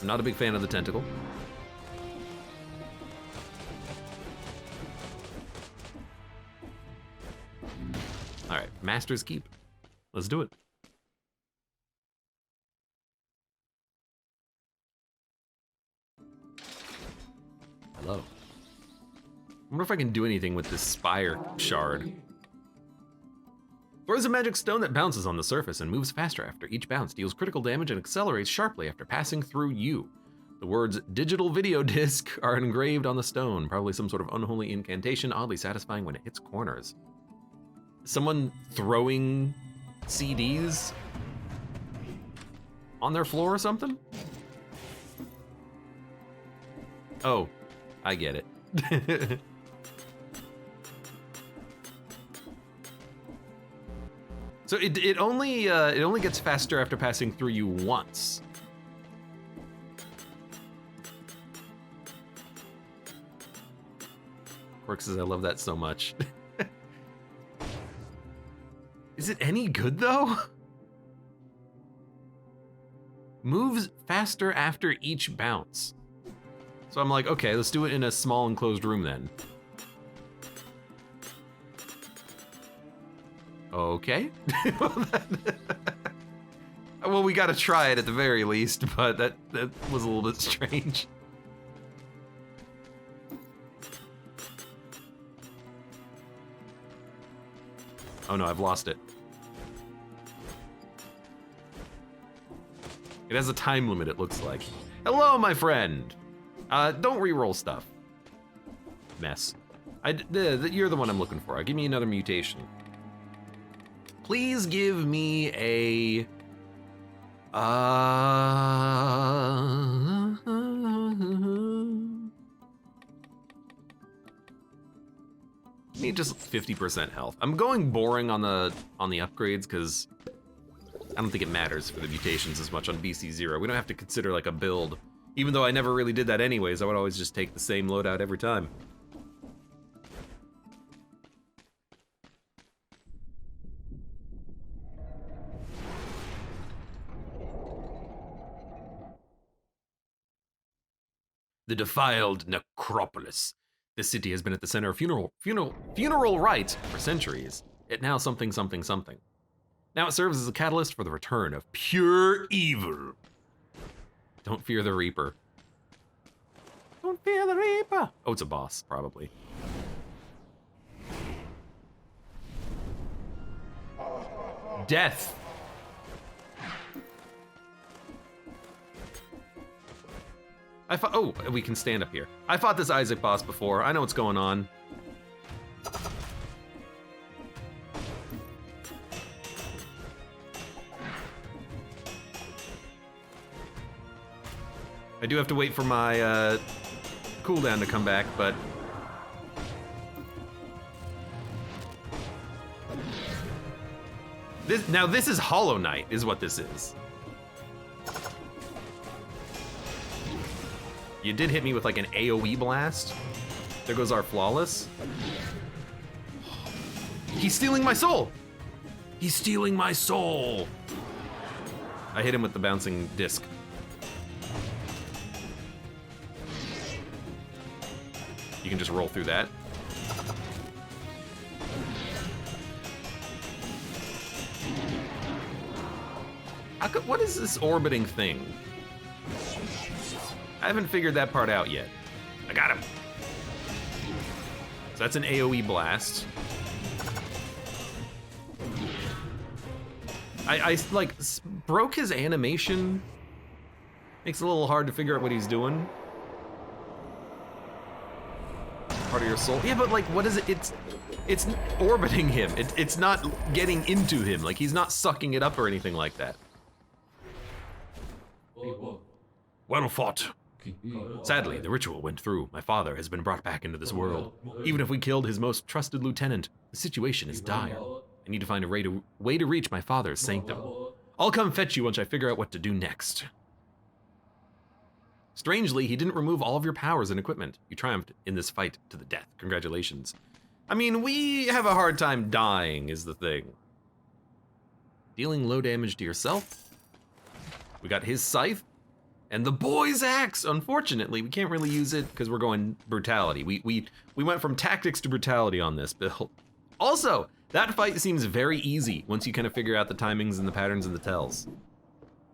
I'm not a big fan of the tentacle. All right, Master's Keep. Let's do it. Hello. I wonder if I can do anything with this spire shard. Throws a magic stone that bounces on the surface and moves faster after each bounce, deals critical damage and accelerates sharply after passing through you. The words digital video disc are engraved on the stone, probably some sort of unholy incantation, oddly satisfying when it hits corners. Someone throwing CDs on their floor or something? Oh, I get it. So it only gets faster after passing through you once. Quirk says, I love that so much. Is it any good though? Moves faster after each bounce. So I'm like, okay, let's do it in a small enclosed room then. Okay. Well, we gotta try it at the very least, but that was a little bit strange. Oh no, I've lost it. It has a time limit, it looks like. Hello, my friend. Don't re-roll stuff. Mess. You're the one I'm looking for. Give me another mutation. Please give me a... Give me just 50% health. I'm going boring on the upgrades because I don't think it matters for the mutations as much on BC0. We don't have to consider like a build. Even though I never really did that anyways, I would always just take the same loadout every time. The defiled necropolis. This city has been at the center of funeral rites for centuries. It now something. Now it serves as a catalyst for the return of pure evil. Don't fear the Reaper. Don't fear the Reaper. Oh, it's a boss, probably. Death. Oh, we can stand up here. I fought this Isaac boss before. I know what's going on. I do have to wait for my cooldown to come back, but... This is Hollow Knight, is what this is. You did hit me with like an AoE blast. There goes our flawless. He's stealing my soul! He's stealing my soul! I hit him with the bouncing disc. You can just roll through that. What is this orbiting thing? I haven't figured that part out yet. I got him. So that's an AoE blast. I like broke his animation. Makes it a little hard to figure out what he's doing. Part of your soul. Yeah, but like, what is it? It's orbiting him. It's not getting into him. Like, he's not sucking it up or anything like that. Well fought. Sadly, the ritual went through. My father has been brought back into this world. Even if we killed his most trusted lieutenant, the situation is dire. I need to find a way to reach my father's sanctum. I'll come fetch you once I figure out what to do next. Strangely, he didn't remove all of your powers and equipment. You triumphed in this fight to the death. Congratulations. I mean, we have a hard time dying, is the thing. Dealing low damage to yourself. We got his scythe. And the boy's axe. Unfortunately, we can't really use it because we're going brutality. We went from tactics to brutality on this build. Also, that fight seems very easy once you kind of figure out the timings and the patterns and the tells.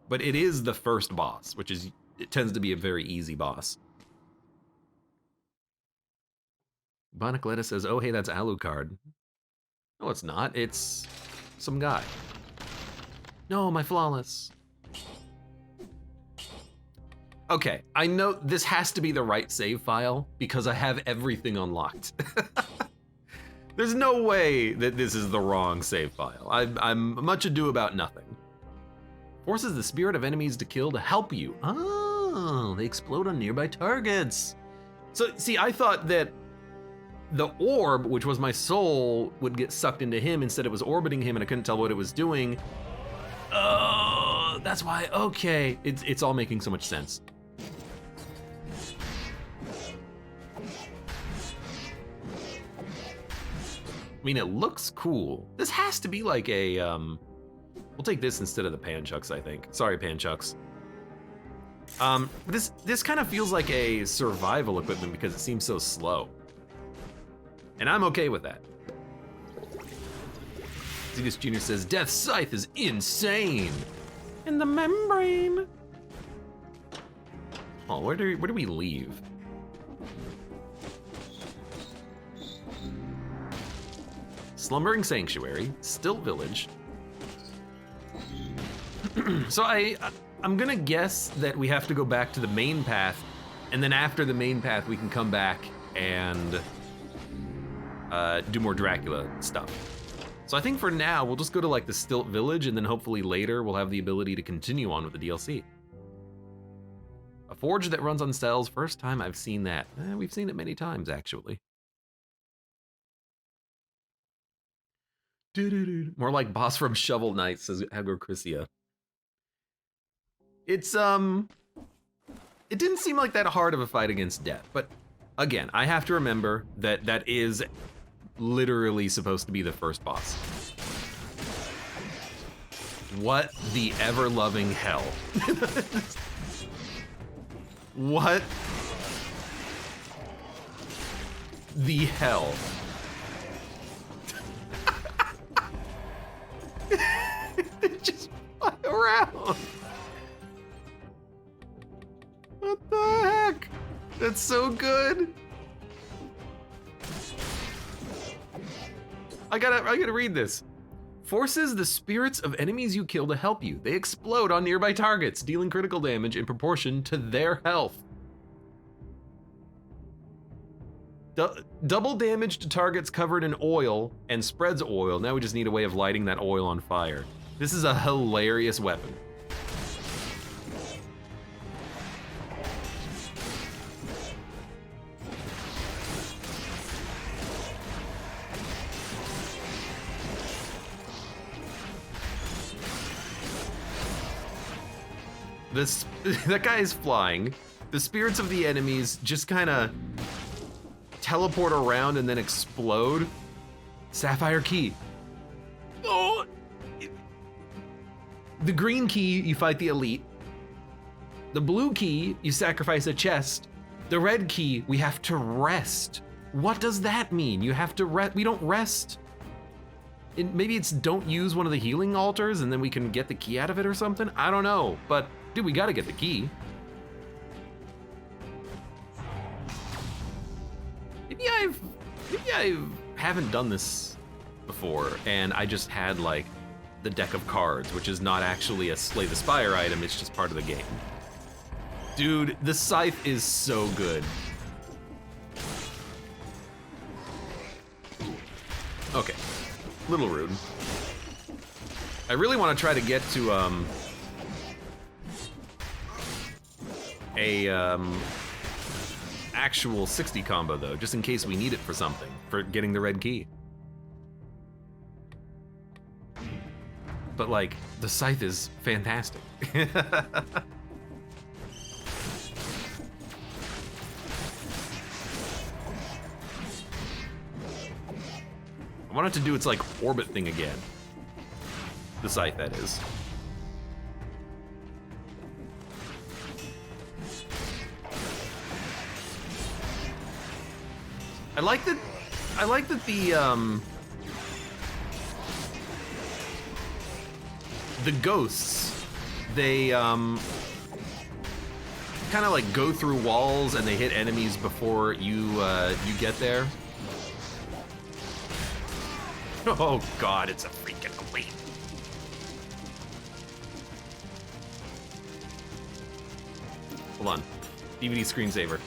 But it is the first boss, which is, it tends to be a very easy boss. Bonacletta says, oh hey, that's Alucard. No, it's not. It's some guy. No, my flawless. Okay, I know this has to be the right save file because I have everything unlocked. There's no way that this is the wrong save file. I'm much ado about nothing. Forces the spirit of enemies to kill to help you. Oh, they explode on nearby targets. So, see, I thought that the orb, which was my soul, would get sucked into him. Instead, it was orbiting him and I couldn't tell what it was doing. Oh, that's why, okay. It's all making so much sense. I mean, it looks cool. This has to be like a, we'll take this instead of the Panchucks, I think. Sorry, Panchucks. This kind of feels like a survival equipment because it seems so slow. And I'm okay with that. Zetus Jr. says, Death's Scythe is insane. In the membrane. Oh, where do we leave? Slumbering Sanctuary, Still Village. So I'm gonna guess that we have to go back to the main path, and then after the main path we can come back and do more Dracula stuff. So I think for now we'll just go to like the Stilt Village, and then hopefully later we'll have the ability to continue on with the DLC. A forge that runs on cells, first time I've seen that. We've seen it many times actually. More like boss from Shovel Knight, says Agrochrisia. It didn't seem like that hard of a fight against death, but again, I have to remember that that is literally supposed to be the first boss. What the ever-loving hell? What the hell? They just fly around. What the heck? That's so good. I gotta read this. Forces the spirits of enemies you kill to help you. They explode on nearby targets, dealing critical damage in proportion to their health. Double damage to targets covered in oil and spreads oil. Now we just need a way of lighting that oil on fire. This is a hilarious weapon. That guy is flying. The spirits of the enemies just kind of teleport around and then explode. Sapphire key. Oh! The green key, you fight the elite. The blue key, you sacrifice a chest. The red key, we have to rest. What does that mean? You have to rest. We don't rest. Maybe it's don't use one of the healing altars and then we can get the key out of it or something? I don't know, but dude, we gotta get the key. Maybe I haven't done this before and I just had like the deck of cards, which is not actually a Slay the Spire item, it's just part of the game. Dude, the scythe is so good. Okay, little rude. I really want to try to get to actual 60 combo though, just in case we need it for something, for getting the red key. But like, the scythe is fantastic. I want it to do its like orbit thing again. The scythe, that is. I like that the ghosts, they kind of like go through walls and they hit enemies before you get there. Oh god, it's a freaking elite. Hold on, DVD screensaver.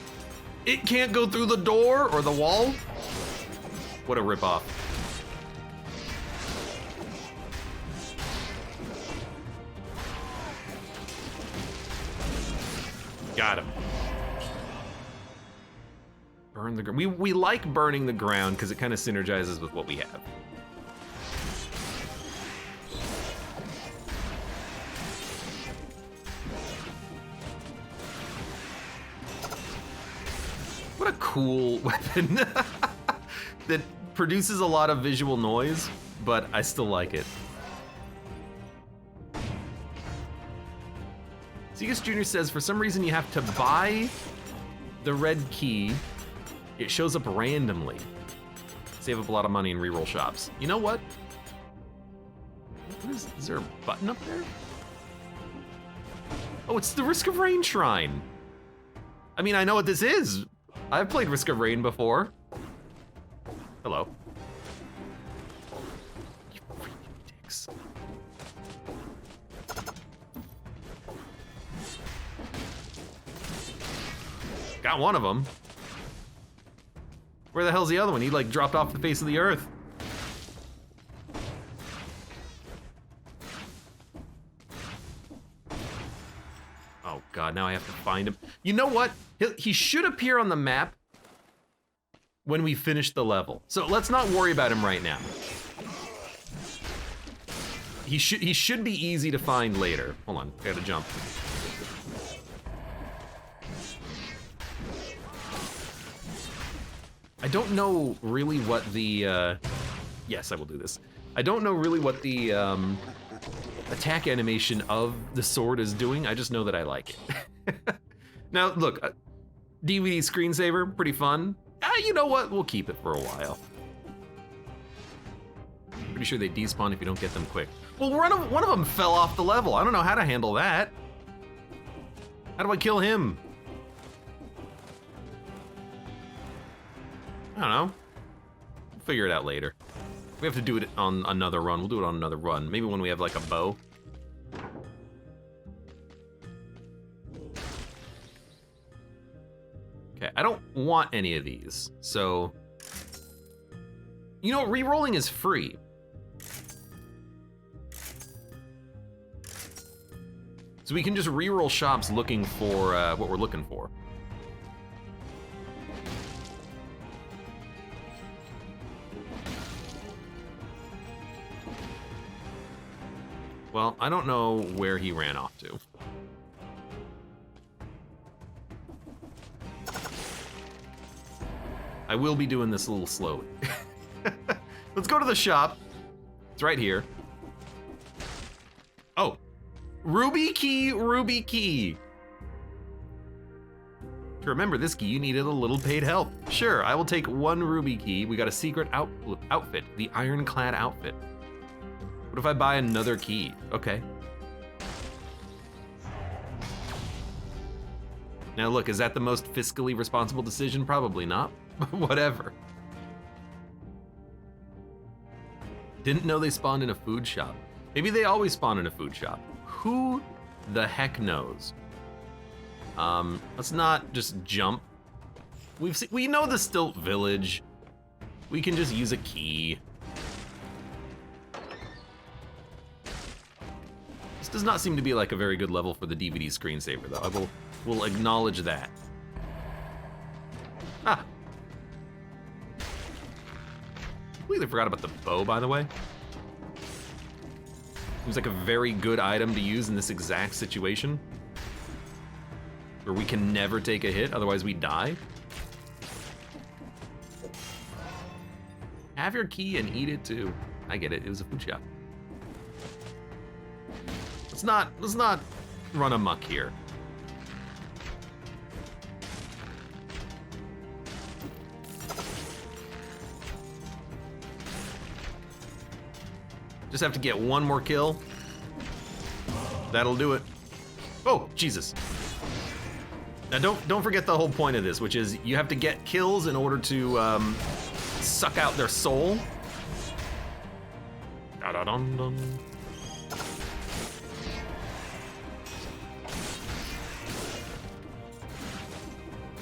It can't go through the door or the wall? What a ripoff. Got him. Burn the ground. We like burning the ground because it kind of synergizes with what we have. What a cool weapon that produces a lot of visual noise, but I still like it. Segus Jr. says, for some reason you have to buy the red key. It shows up randomly. Save up a lot of money in reroll shops. You know what? Is there a button up there? Oh, it's the Risk of Rain Shrine. I mean, I know what this is. I've played Risk of Rain before. Hello. You freaking dicks. Got one of them. Where the hell's the other one? He like dropped off the face of the earth. Oh god, now I have to find him. You know what? He should appear on the map when we finish the level. So let's not worry about him right now. He should be easy to find later. Hold on, I gotta jump. I don't know really what the, yes, I will do this. I don't know really what the attack animation of the sword is doing. I just know that I like it. Now, look, DVD screensaver, pretty fun. You know what? We'll keep it for a while. Pretty sure they despawn if you don't get them quick. Well, one of them fell off the level. I don't know how to handle that. How do I kill him? I don't know. We'll figure it out later. We have to do it on another run. We'll do it on another run. Maybe when we have like a bow. Okay, I don't want any of these, so... You know, re-rolling is free. So we can just re-roll shops looking for what we're looking for. Well, I don't know where he ran off to. I will be doing this a little slowly. Let's go to the shop. It's right here. Oh, ruby key, ruby key. To remember this key, you needed a little paid help. Sure, I will take 1 ruby key. We got a secret outfit, the ironclad outfit. What if I buy another key? Okay. Now look, is that the most fiscally responsible decision? Probably not, but whatever. Didn't know they spawned in a food shop. Maybe they always spawn in a food shop. Who the heck knows? Let's not just jump. We know the Stilt Village. We can just use a key. This does not seem to be like a very good level for the DVD screensaver, though. We'll acknowledge that. Ah. Completely forgot about the bow, by the way. Seems like a very good item to use in this exact situation, where we can never take a hit, otherwise we die. Have your key and eat it too. I get it, it was a food shop. Let's not run amok here. Just have to get 1 more kill. That'll do it. Oh, Jesus. Now don't forget the whole point of this, which is you have to get kills in order to suck out their soul. Da-da-dum-dum.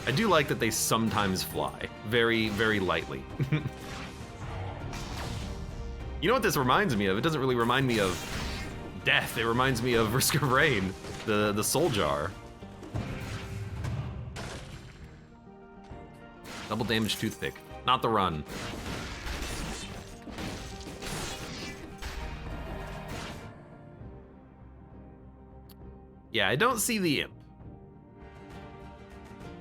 I do like that they sometimes fly, very, very lightly. You know what this reminds me of? It doesn't really remind me of death. It reminds me of Risk of Rain, the soul jar. Double damage toothpick, not the run. Yeah, I don't see the imp.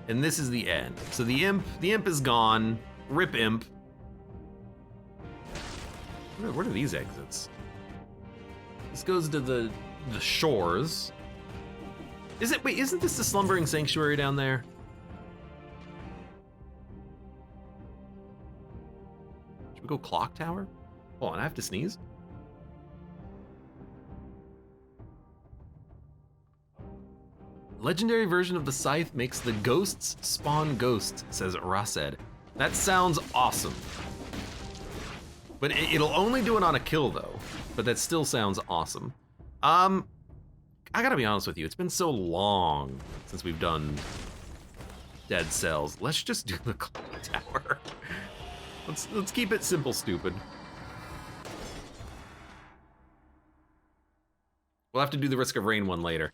And this is the end. So the imp is gone. Rip imp. What are these exits? This goes to the shores. Wait, isn't this the slumbering sanctuary down there? Should we go clock tower? Hold on, I have to sneeze. Legendary version of the scythe makes the ghosts spawn ghosts, says Rased. That sounds awesome. But it'll only do it on a kill though. But that still sounds awesome. I gotta be honest with you, it's been so long since we've done Dead Cells. Let's just do the clock tower. Let's keep it simple, stupid. We'll have to do the Risk of Rain one later.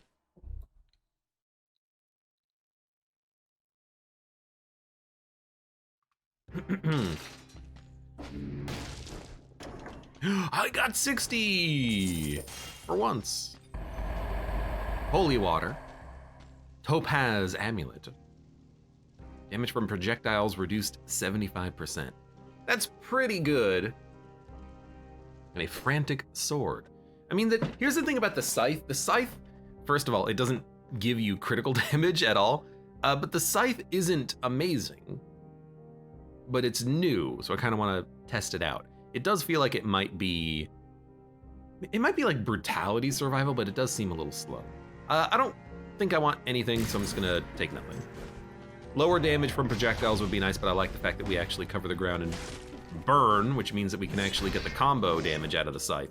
I got 60 for once. Holy water. Topaz amulet. Damage from projectiles reduced 75%. That's pretty good. And a frantic sword. I mean, here's the thing about the scythe. The scythe, first of all, it doesn't give you critical damage at all, but the scythe isn't amazing. But it's new, so I kind of want to test it out. It does feel like it might be like brutality survival, but it does seem a little slow. I don't think I want anything, so I'm just gonna take nothing. Lower damage from projectiles would be nice, but I like the fact that we actually cover the ground and burn, which means that we can actually get the combo damage out of the scythe.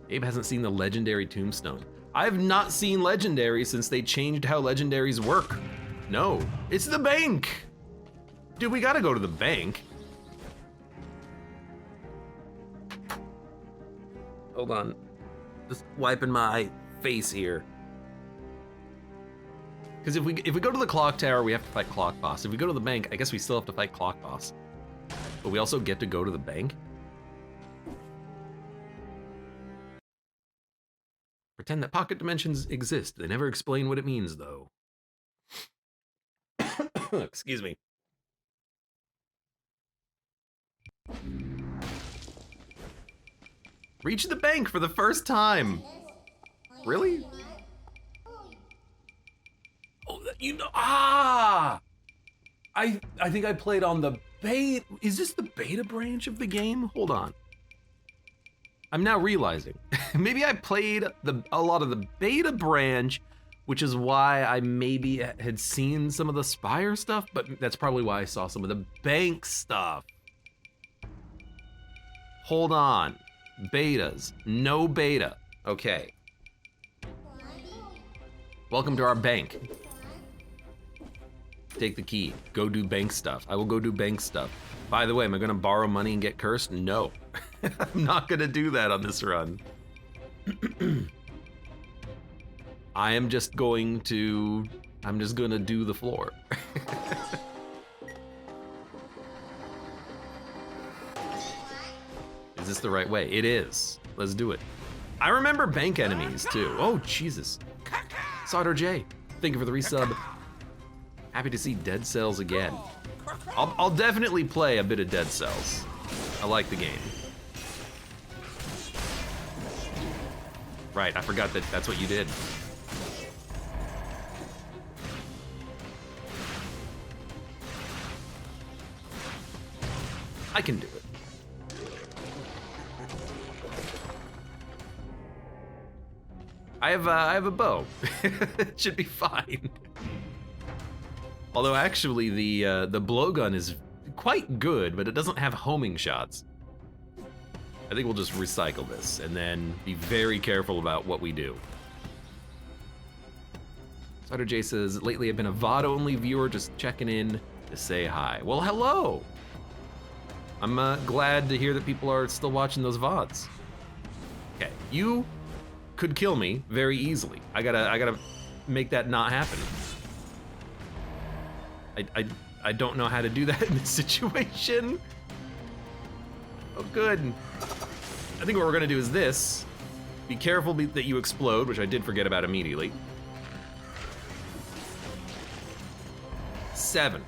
Abe hasn't seen the legendary tombstone. I've not seen Legendary since they changed how Legendaries work. No, it's the bank. Dude, we gotta go to the bank. Hold on, just wiping my face here. Because if we go to the clock tower, we have to fight Clock Boss. If we go to the bank, I guess we still have to fight Clock Boss. But we also get to go to the bank? Pretend that pocket dimensions exist. They never explain what it means, though. Excuse me. Reach the bank for the first time. Really? Oh, you know, I think I played on the beta. Is this the beta branch of the game? Hold on. I'm now realizing. Maybe I played a lot of the beta branch, which is why I maybe had seen some of the Spire stuff, but that's probably why I saw some of the bank stuff. Hold on. Betas. No beta. Okay. Welcome to our bank. Take the key. Go do bank stuff. I will go do bank stuff. By the way, am I gonna borrow money and get cursed? No. I'm not gonna do that on this run. I'm just gonna do the floor. Is this the right way? It is. Let's do it. I remember bank enemies too. Oh, Jesus. Sauter J, thank you for the resub. Happy to see Dead Cells again. I'll definitely play a bit of Dead Cells. I like the game. Right, I forgot that that's what you did. I can do it. I have a bow. It should be fine. Although actually the blowgun is quite good, but it doesn't have homing shots. I think we'll just recycle this and then be very careful about what we do. Sauter J says, lately I've been a VOD-only viewer, just checking in to say hi. Well, hello. I'm glad to hear that people are still watching those VODs. Okay, you could kill me very easily. I gotta make that not happen. I don't know how to do that in this situation. Oh, good. I think what we're gonna do is this. Be careful that you explode, which I did forget about immediately. 7.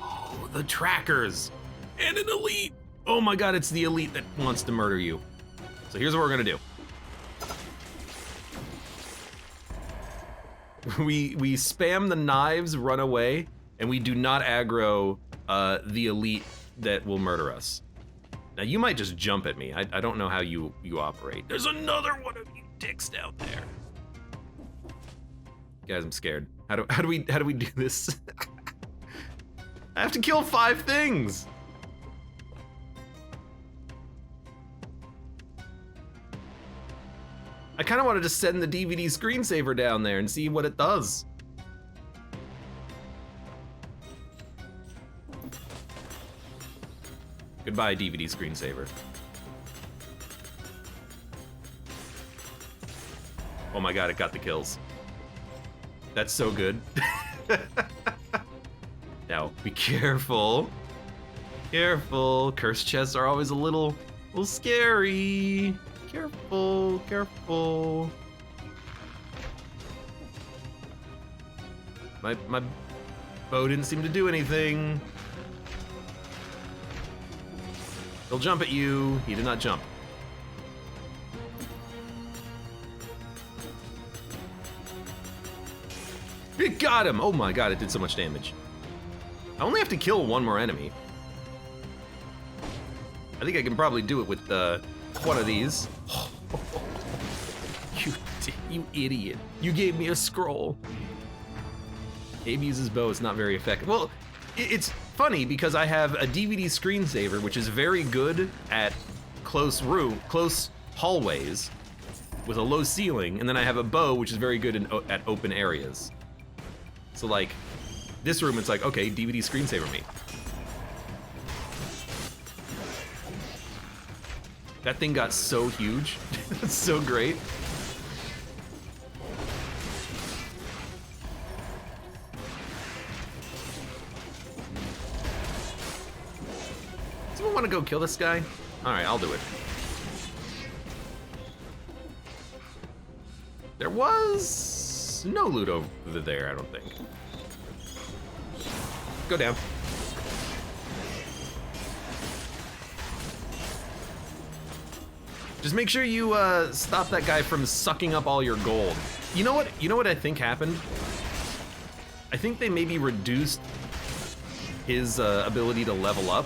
Oh, the trackers. And an elite. Oh my God, it's the elite that wants to murder you. So here's what we're gonna do. We spam the knives, run away, and we do not aggro the elite that will murder us. Now you might just jump at me. I don't know how you operate. There's another one of you dicks down there. Guys, I'm scared. How do we do this? I have to kill 5 things. I kind of want to just send the DVD screensaver down there and see what it does. Goodbye, DVD screensaver. Oh my God, it got the kills. That's so good. Now, be careful. Careful. Cursed chests are always a little scary. Careful, careful. My bow didn't seem to do anything. He'll jump at you. He did not jump. It got him! Oh my God, it did so much damage. I only have to kill 1 more enemy. I think I can probably do it with one of these. You idiot. You gave me a scroll. Abe uses bow, it's not very effective. Well, it's funny because I have a DVD screensaver, which is very good at close hallways with a low ceiling, and then I have a bow, which is very good at open areas. So like, this room, it's like, okay, DVD screensaver me. That thing got so huge. That's so great. Someone want to go kill this guy? All right, I'll do it. There was no loot over there, I don't think. Go down. Just make sure you stop that guy from sucking up all your gold. You know what? You know what I think happened? I think they maybe reduced his ability to level up.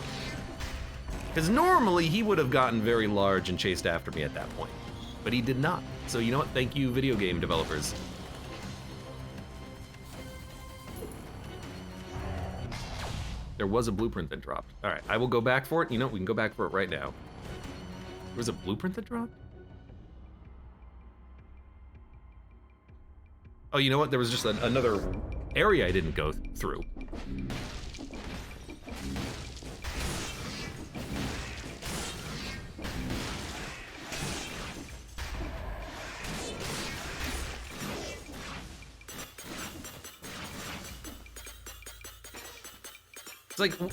Because normally he would have gotten very large and chased after me at that point. But he did not. So you know what? Thank you, video game developers. There was a blueprint that dropped. All right, I will go back for it. You know, we can go back for it right now. There was a blueprint that dropped? Oh, you know what? There was just another area I didn't go through.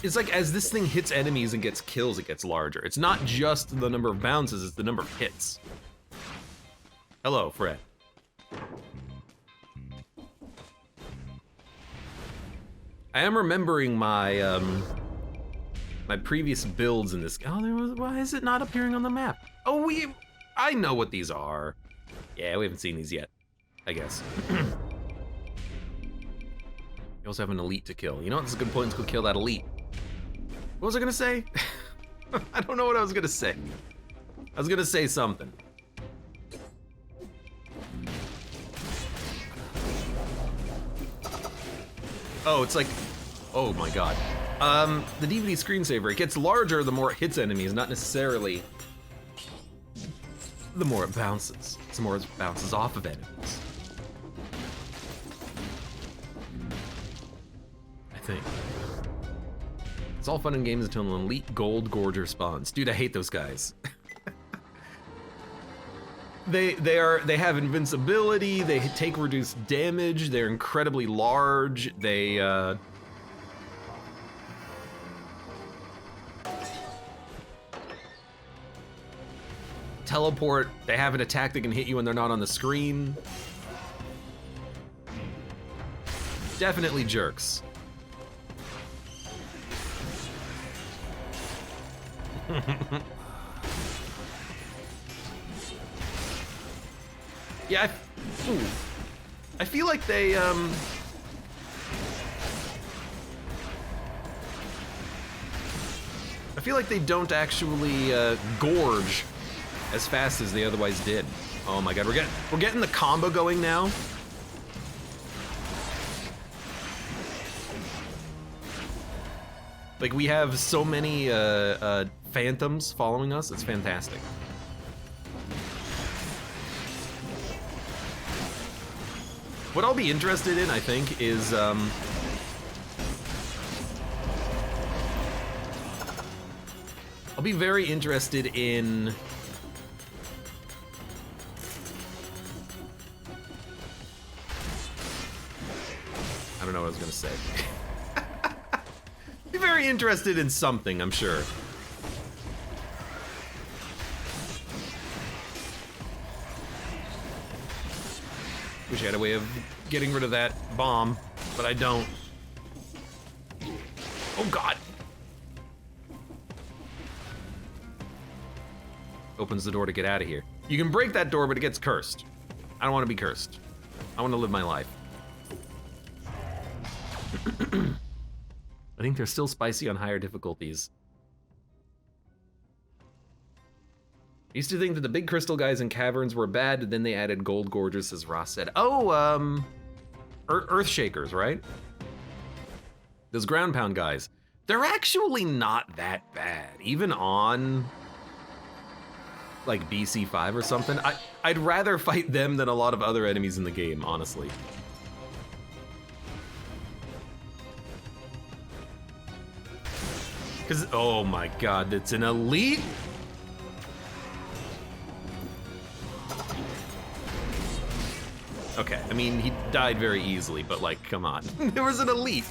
It's like as this thing hits enemies and gets kills, it gets larger. It's not just the number of bounces, it's the number of hits. Hello, Fred. I am remembering my my previous builds in this. Oh, why is it not appearing on the map? Oh, I know what these are. Yeah, we haven't seen these yet, I guess. You also have an elite to kill. You know what? This is a good point. Let's go kill that elite. What was I gonna say? I don't know what I was gonna say. I was gonna say something. Oh, it's like, oh my god. The DVD screensaver, it gets larger the more it hits enemies, not necessarily the more it bounces. The more it bounces off of enemies. I think. It's all fun and games until an elite gold gorger spawns. Dude, I hate those guys. They have invincibility, they take reduced damage, they're incredibly large, they teleport, they have an attack that can hit you when they're not on the screen. Definitely jerks. Yeah, I feel like they, I feel like they don't actually gorge as fast as they otherwise did. Oh my god, we're getting the combo going now. Like, we have so many phantoms following us, it's fantastic. What I'll be interested in, I think, is I'll be very interested in I don't know what I was gonna say. Be very interested in something, I'm sure. Wish I had a way of getting rid of that bomb, but I don't. Oh god. Opens the door to get out of here. You can break that door, but it gets cursed. I don't want to be cursed. I want to live my life. I think they're still spicy on higher difficulties. I used to think that the big crystal guys in caverns were bad, and then they added gold gorgers, as Ross said. Oh, Earth Shakers, right? Those ground pound guys. They're actually not that bad, even on like BC5 or something. I'd rather fight them than a lot of other enemies in the game, honestly. Because, oh my god, it's an elite? Okay, I mean, he died very easily, but like, come on. There was an elite.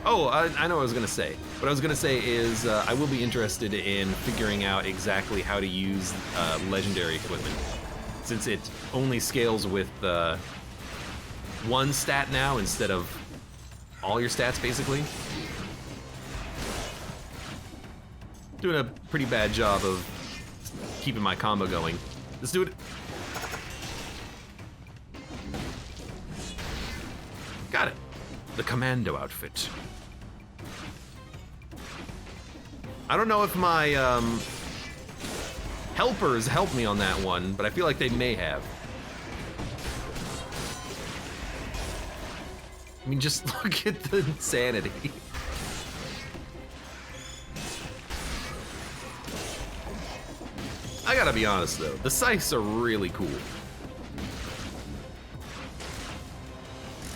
Oh, I know what I was gonna say. What I was gonna say is I will be interested in figuring out exactly how to use legendary equipment, since it only scales with one stat now instead of all your stats, basically. Doing a pretty bad job of keeping my combo going. Let's do it. Got it. The commando outfit. I don't know if my helpers helped me on that one, but I feel like they may have. I mean, just look at the insanity. I gotta be honest though, the scythes are really cool.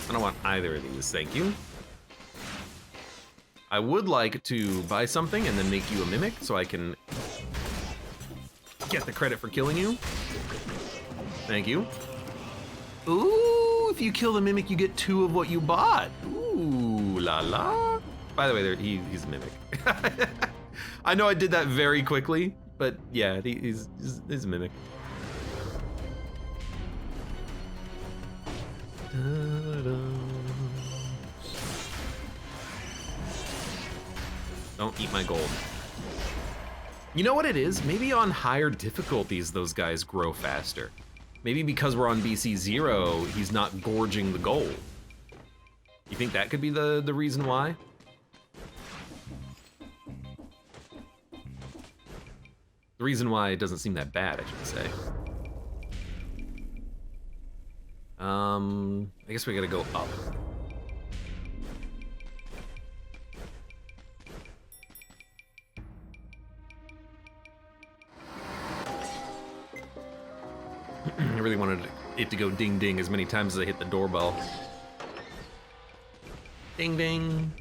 I don't want either of these, thank you. I would like to buy something and then make you a mimic so I can get the credit for killing you. Thank you. Ooh, if you kill the mimic, you get 2 of what you bought. Ooh, la la. By the way, he's a mimic. I know I did that very quickly, but yeah, he's a mimic. Don't eat my gold. You know what it is? Maybe on higher difficulties, those guys grow faster. Maybe because we're on BC 0, he's not gorging the gold. You think that could be the reason why? The reason why it doesn't seem that bad, I should say. I guess we gotta go up. I really wanted it to go ding ding as many times as I hit the doorbell. Ding ding.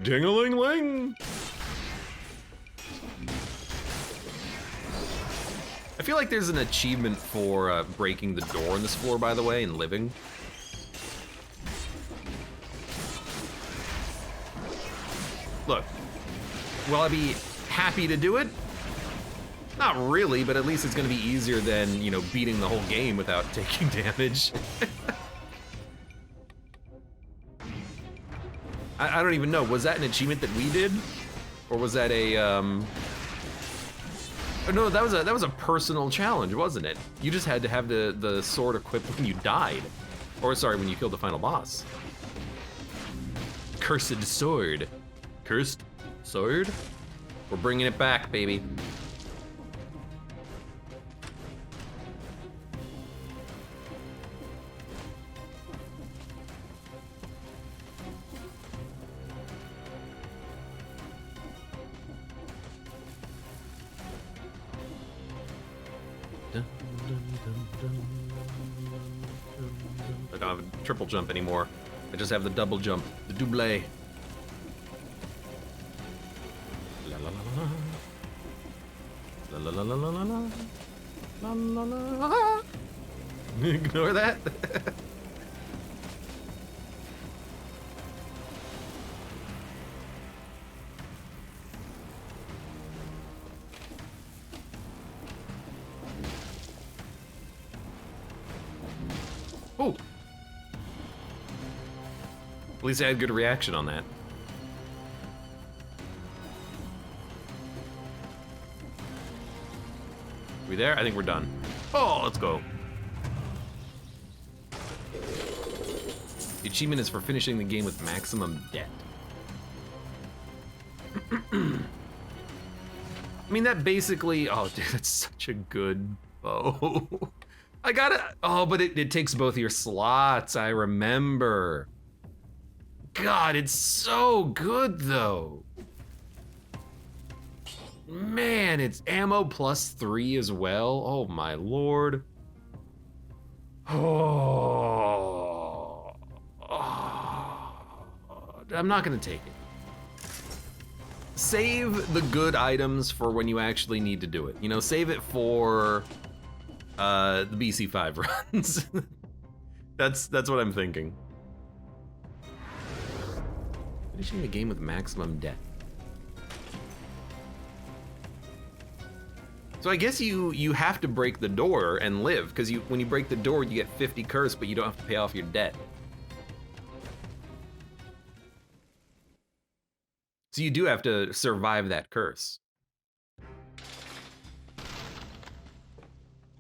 Ding-a-ling-ling. I feel like there's an achievement for breaking the door on this floor, by the way, and living. Look, will I be happy to do it? Not really, but at least it's gonna be easier than, you know, beating the whole game without taking damage. I don't even know, was that an achievement that we did? Or was that a, no, that was a personal challenge, wasn't it? You just had to have the sword equipped when you died. Or sorry, when you killed the final boss. Cursed sword. Cursed sword? We're bringing it back, baby. I don't have a triple jump anymore. I just have the double jump, the double. La la la la la la la la la la la la. Ignore that. Oh. At least I had good reaction on that. We there? I think we're done. Oh, let's go. The achievement is for finishing the game with maximum debt. I mean, that basically, oh dude, that's such a good bow. I got it. Oh, but it takes both your slots, I remember. God, it's so good though. Man, it's ammo +3 as well. Oh my lord. Oh. I'm not gonna take it. Save the good items for when you actually need to do it. You know, save it for the BC5 runs. That's what I'm thinking. Finishing the game with maximum death. So I guess you have to break the door and live, because when you break the door, you get 50 curse, but you don't have to pay off your debt. So you do have to survive that curse.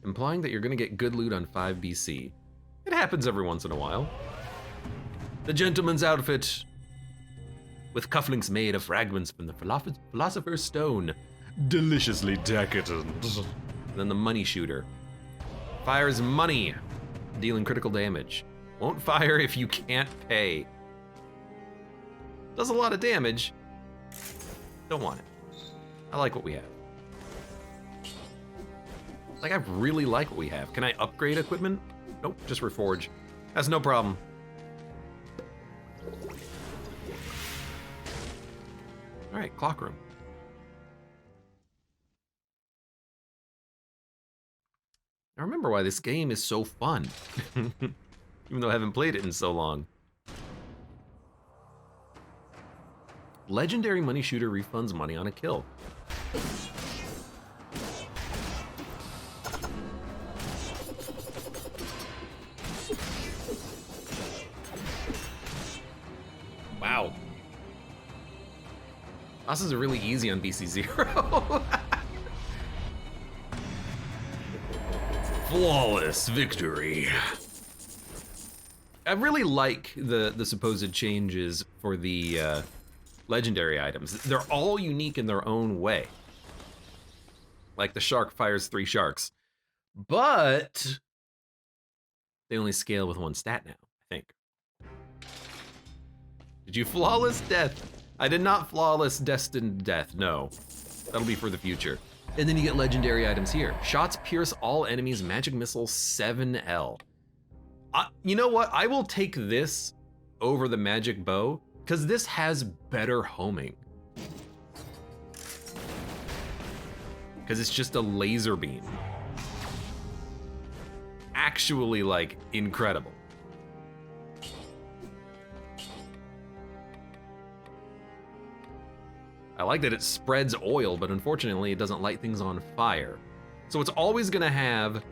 Implying that you're gonna get good loot on 5 BC. It happens every once in a while. The gentleman's outfit with cufflinks made of fragments from the philosopher's stone. Deliciously decadent. And then the money shooter. Fires money, dealing critical damage. Won't fire if you can't pay. Does a lot of damage. Don't want it. I like what we have. Like, I really like what we have. Can I upgrade equipment? Nope, just reforge. That's no problem. All right, clock room. I remember why this game is so fun, even though I haven't played it in so long. Legendary money shooter refunds money on a kill. Wow. Bosses are really easy on BC0. Flawless victory. I really like the supposed changes for the legendary items. They're all unique in their own way. Like the shark fires 3 sharks, but they only scale with 1 stat now, I think. Did you flawless death? I did not flawless destined death, no. That'll be for the future. And then you get legendary items here. Shots pierce all enemies, magic missile 7L. You know what? I will take this over the magic bow, because this has better homing. Because it's just a laser beam. Actually, like, incredible. I like that it spreads oil, but unfortunately it doesn't light things on fire. So it's always gonna have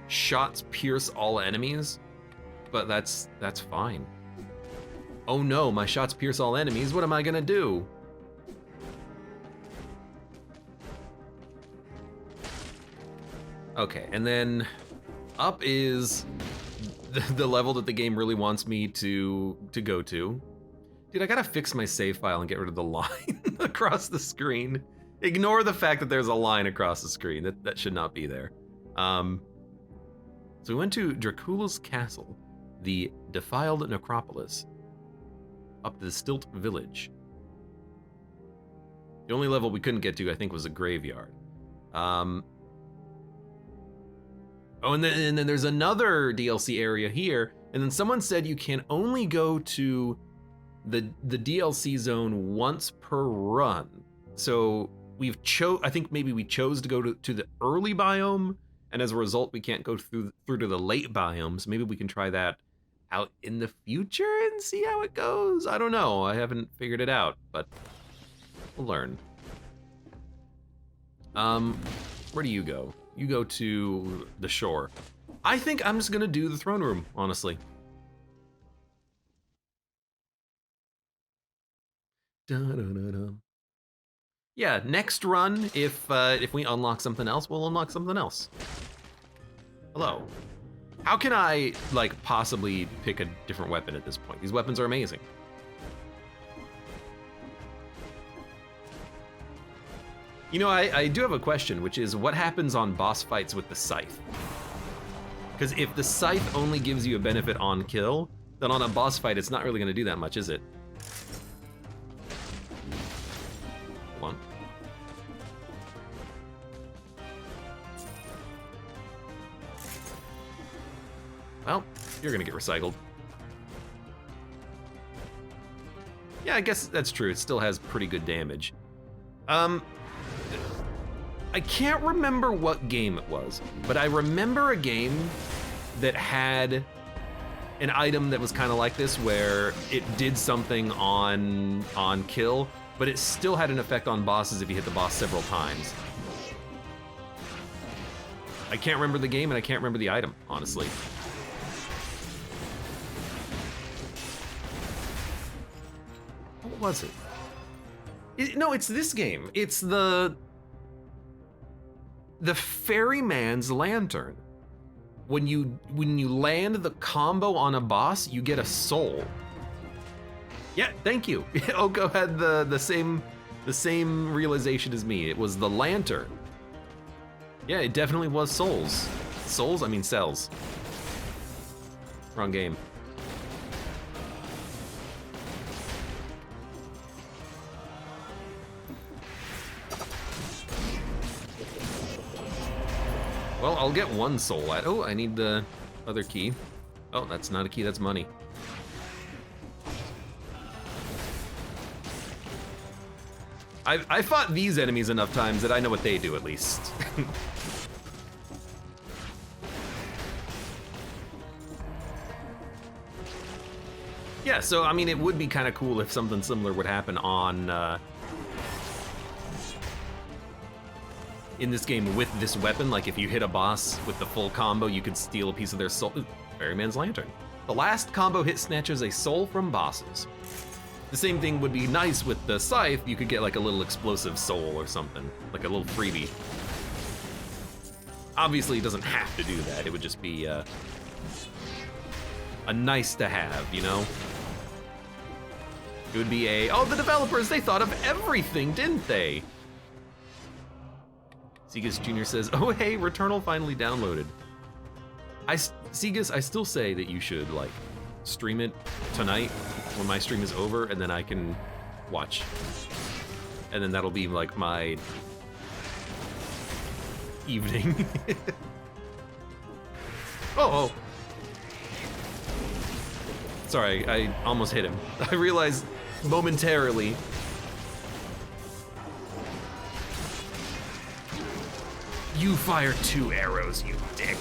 shots pierce all enemies, but that's fine. Oh no, my shots pierce all enemies, what am I gonna do? Okay, and then up is the level that the game really wants me to go to. Dude, I gotta fix my save file and get rid of the line across the screen. Ignore the fact that there's a line across the screen. That should not be there. So we went to Dracula's castle, the defiled necropolis, up to the Stilt village. The only level we couldn't get to, I think, was a graveyard. Oh, and then there's another DLC area here, and then someone said you can only go to the DLC zone once per run. So I think maybe we chose to go to the early biome, and as a result we can't go through to the late biomes. Maybe we can try that out in the future and see how it goes. I don't know, I haven't figured it out, but we'll learn. Where do you go? You go to the shore. I think I'm just gonna do the throne room, honestly. Da-da-da-da. Yeah, next run, if we unlock something else, we'll unlock something else. Hello. How can I, like, possibly pick a different weapon at this point? These weapons are amazing. You know, I do have a question, which is what happens on boss fights with the scythe? Because if the scythe only gives you a benefit on kill, then on a boss fight, it's not really gonna do that much, is it? Hold on. Well, you're gonna get recycled. Yeah, I guess that's true. It still has pretty good damage. I can't remember what game it was, but I remember a game that had an item that was kind of like this, where it did something on kill, but it still had an effect on bosses if you hit the boss several times. I can't remember the game and I can't remember the item, honestly. What was it? No, it's this game. It's the Ferryman's Lantern. When you land the combo on a boss, you get a soul. Yeah, thank you. Oko had the same realization as me. It was the lantern. Yeah, it definitely was souls. Souls? I mean cells. Wrong game. Well, I'll get one soul at. Oh, I need the other key. Oh, that's not a key, that's money. I fought these enemies enough times that I know what they do, at least. Yeah, so I mean, it would be kind of cool if something similar would happen on in this game with this weapon. Like if you hit a boss with the full combo, you could steal a piece of their soul. Ooh, Ferryman's Lantern. The last combo hit snatches a soul from bosses. The same thing would be nice with the scythe. You could get like a little explosive soul or something, like a little freebie. Obviously, it doesn't have to do that. It would just be a nice to have, you know? It would be oh, the developers, they thought of everything, didn't they? Segus Jr. says, oh hey, Returnal finally downloaded. Segus, I still say that you should like stream it tonight when my stream is over, and then I can watch. And then that'll be like my evening. Oh. Sorry, I almost hit him. I realized momentarily. You fire 2 arrows, you dick.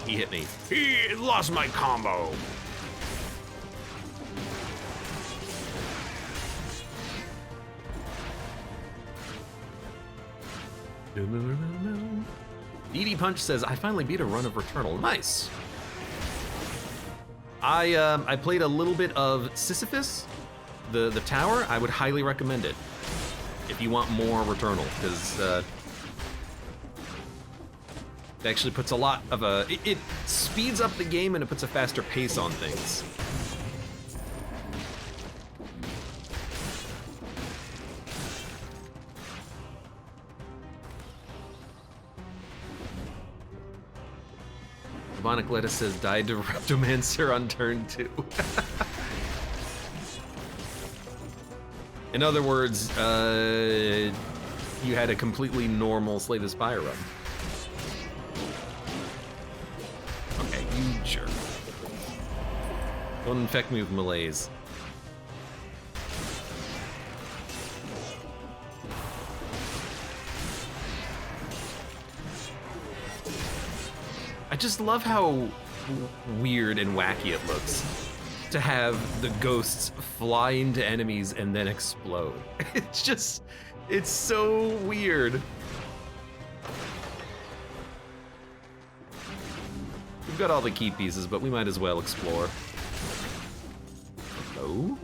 He hit me. He lost my combo. DD Punch says, I finally beat a run of Returnal. Nice. I played a little bit of Sisyphus, the tower. I would highly recommend it if you want more Returnal, because it actually puts a lot of it speeds up the game and it puts a faster pace on things. Bonic Lettuce says, died to Reptomancer on turn 2. In other words, you had a completely normal Slay the Spire run. Okay, you jerk. Don't infect me with malaise. I just love how weird and wacky it looks to have the ghosts fly into enemies and then explode. It's so weird. We've got all the key pieces, but we might as well explore. Hello?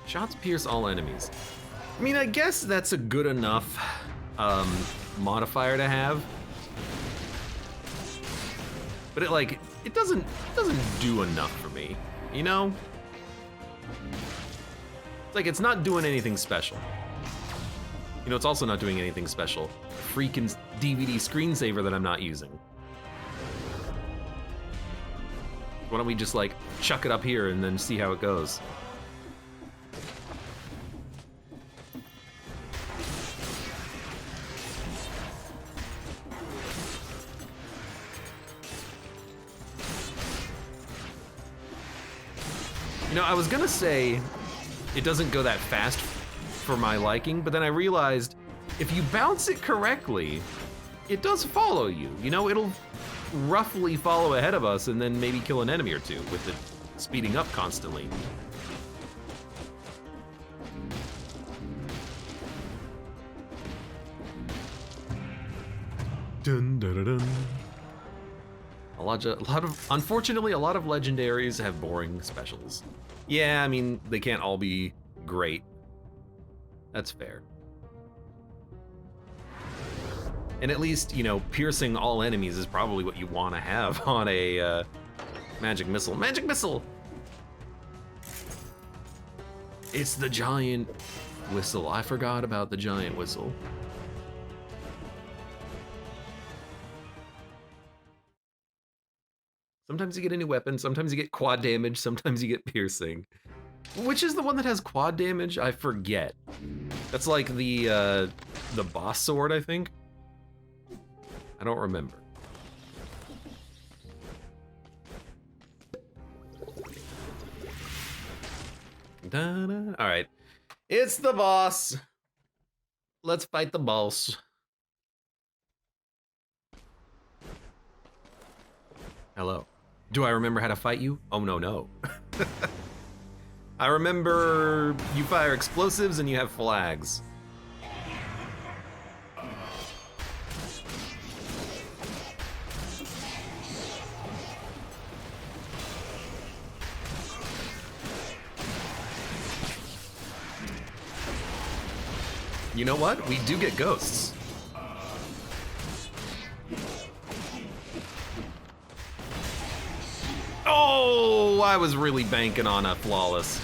Shots pierce all enemies. I mean, I guess that's a good enough modifier to have. But it doesn't do enough for me, you know? It's like, it's not doing anything special. You know, it's also not doing anything special. Freaking DVD screensaver that I'm not using. Why don't we just like chuck it up here and then see how it goes? You know, I was gonna say it doesn't go that fast for my liking, but then I realized if you bounce it correctly, it does follow you. You know, it'll roughly follow ahead of us and then maybe kill an enemy or two with it speeding up constantly. Dun, dun, dun, dun. Unfortunately, a lot of legendaries have boring specials. Yeah, I mean, they can't all be great. That's fair. And at least, you know, piercing all enemies is probably what you want to have on a magic missile. Magic missile! It's the giant whistle. I forgot about the giant whistle. Sometimes you get a new weapon, sometimes you get quad damage, sometimes you get piercing. Which is the one that has quad damage? I forget. That's like the boss sword, I think. I don't remember. All right, it's the boss. Let's fight the boss. Hello. Do I remember how to fight you? Oh, no. I remember you fire explosives and you have flags. You know what? We do get ghosts. Oh, I was really banking on a flawless.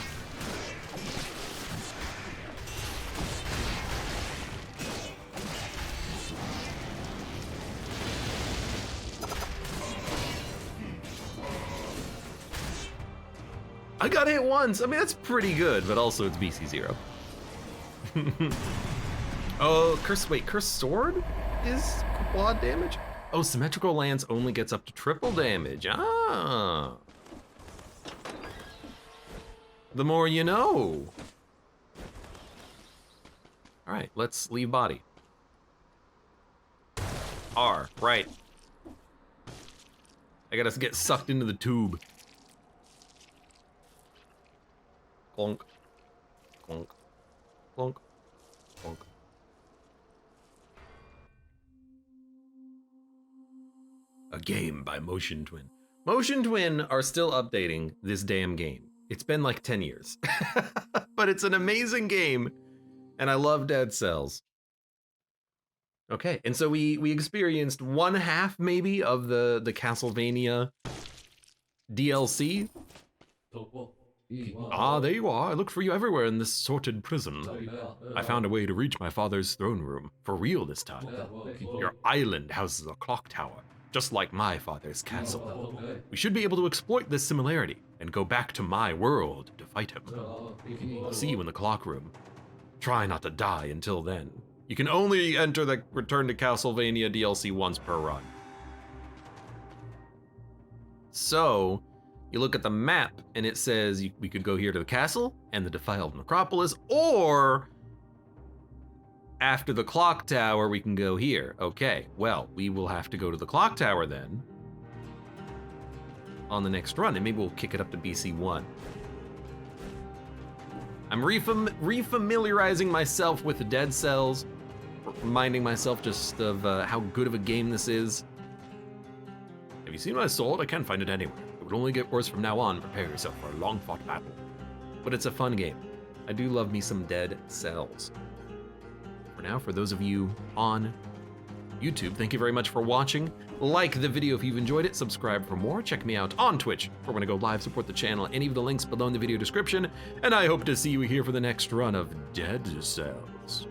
I got hit once. I mean, that's pretty good, but also it's BC0. Oh, Cursed Sword is quad damage? Oh, Symmetrical Lance only gets up to triple damage. Ah. The more you know. All right, let's leave body. R, right. I gotta get sucked into the tube. Clunk, clunk, clunk, clunk. A game by Motion Twin. Motion Twin are still updating this damn game. It's been like 10 years. But it's an amazing game, and I love Dead Cells. Okay, and so we experienced one half, maybe, of the Castlevania DLC. Ah, there you are. I looked for you everywhere in this sorted prison. I found a way to reach my father's throne room, for real this time. Your island houses a clock tower, just like my father's castle. We should be able to exploit this similarity and go back to my world to fight him. I'll see you in the clock room. Try not to die until then. You can only enter the Return to Castlevania DLC once per run. So, you look at the map and it says we could go here to the castle and the defiled necropolis, or after the clock tower, we can go here. Okay, well, we will have to go to the clock tower then on the next run, and maybe we'll kick it up to BC1. I'm refamiliarizing myself with the Dead Cells, reminding myself just of how good of a game this is. Have you seen my sword? I can't find it anywhere. It would only get worse from now on. Prepare yourself for a long-fought battle. But it's a fun game. I do love me some Dead Cells. For now, for those of you on YouTube, thank you very much for watching. Like the video if you've enjoyed it, subscribe for more, check me out on Twitch, where when I go live, support the channel, any of the links below in the video description, and I hope to see you here for the next run of Dead Cells.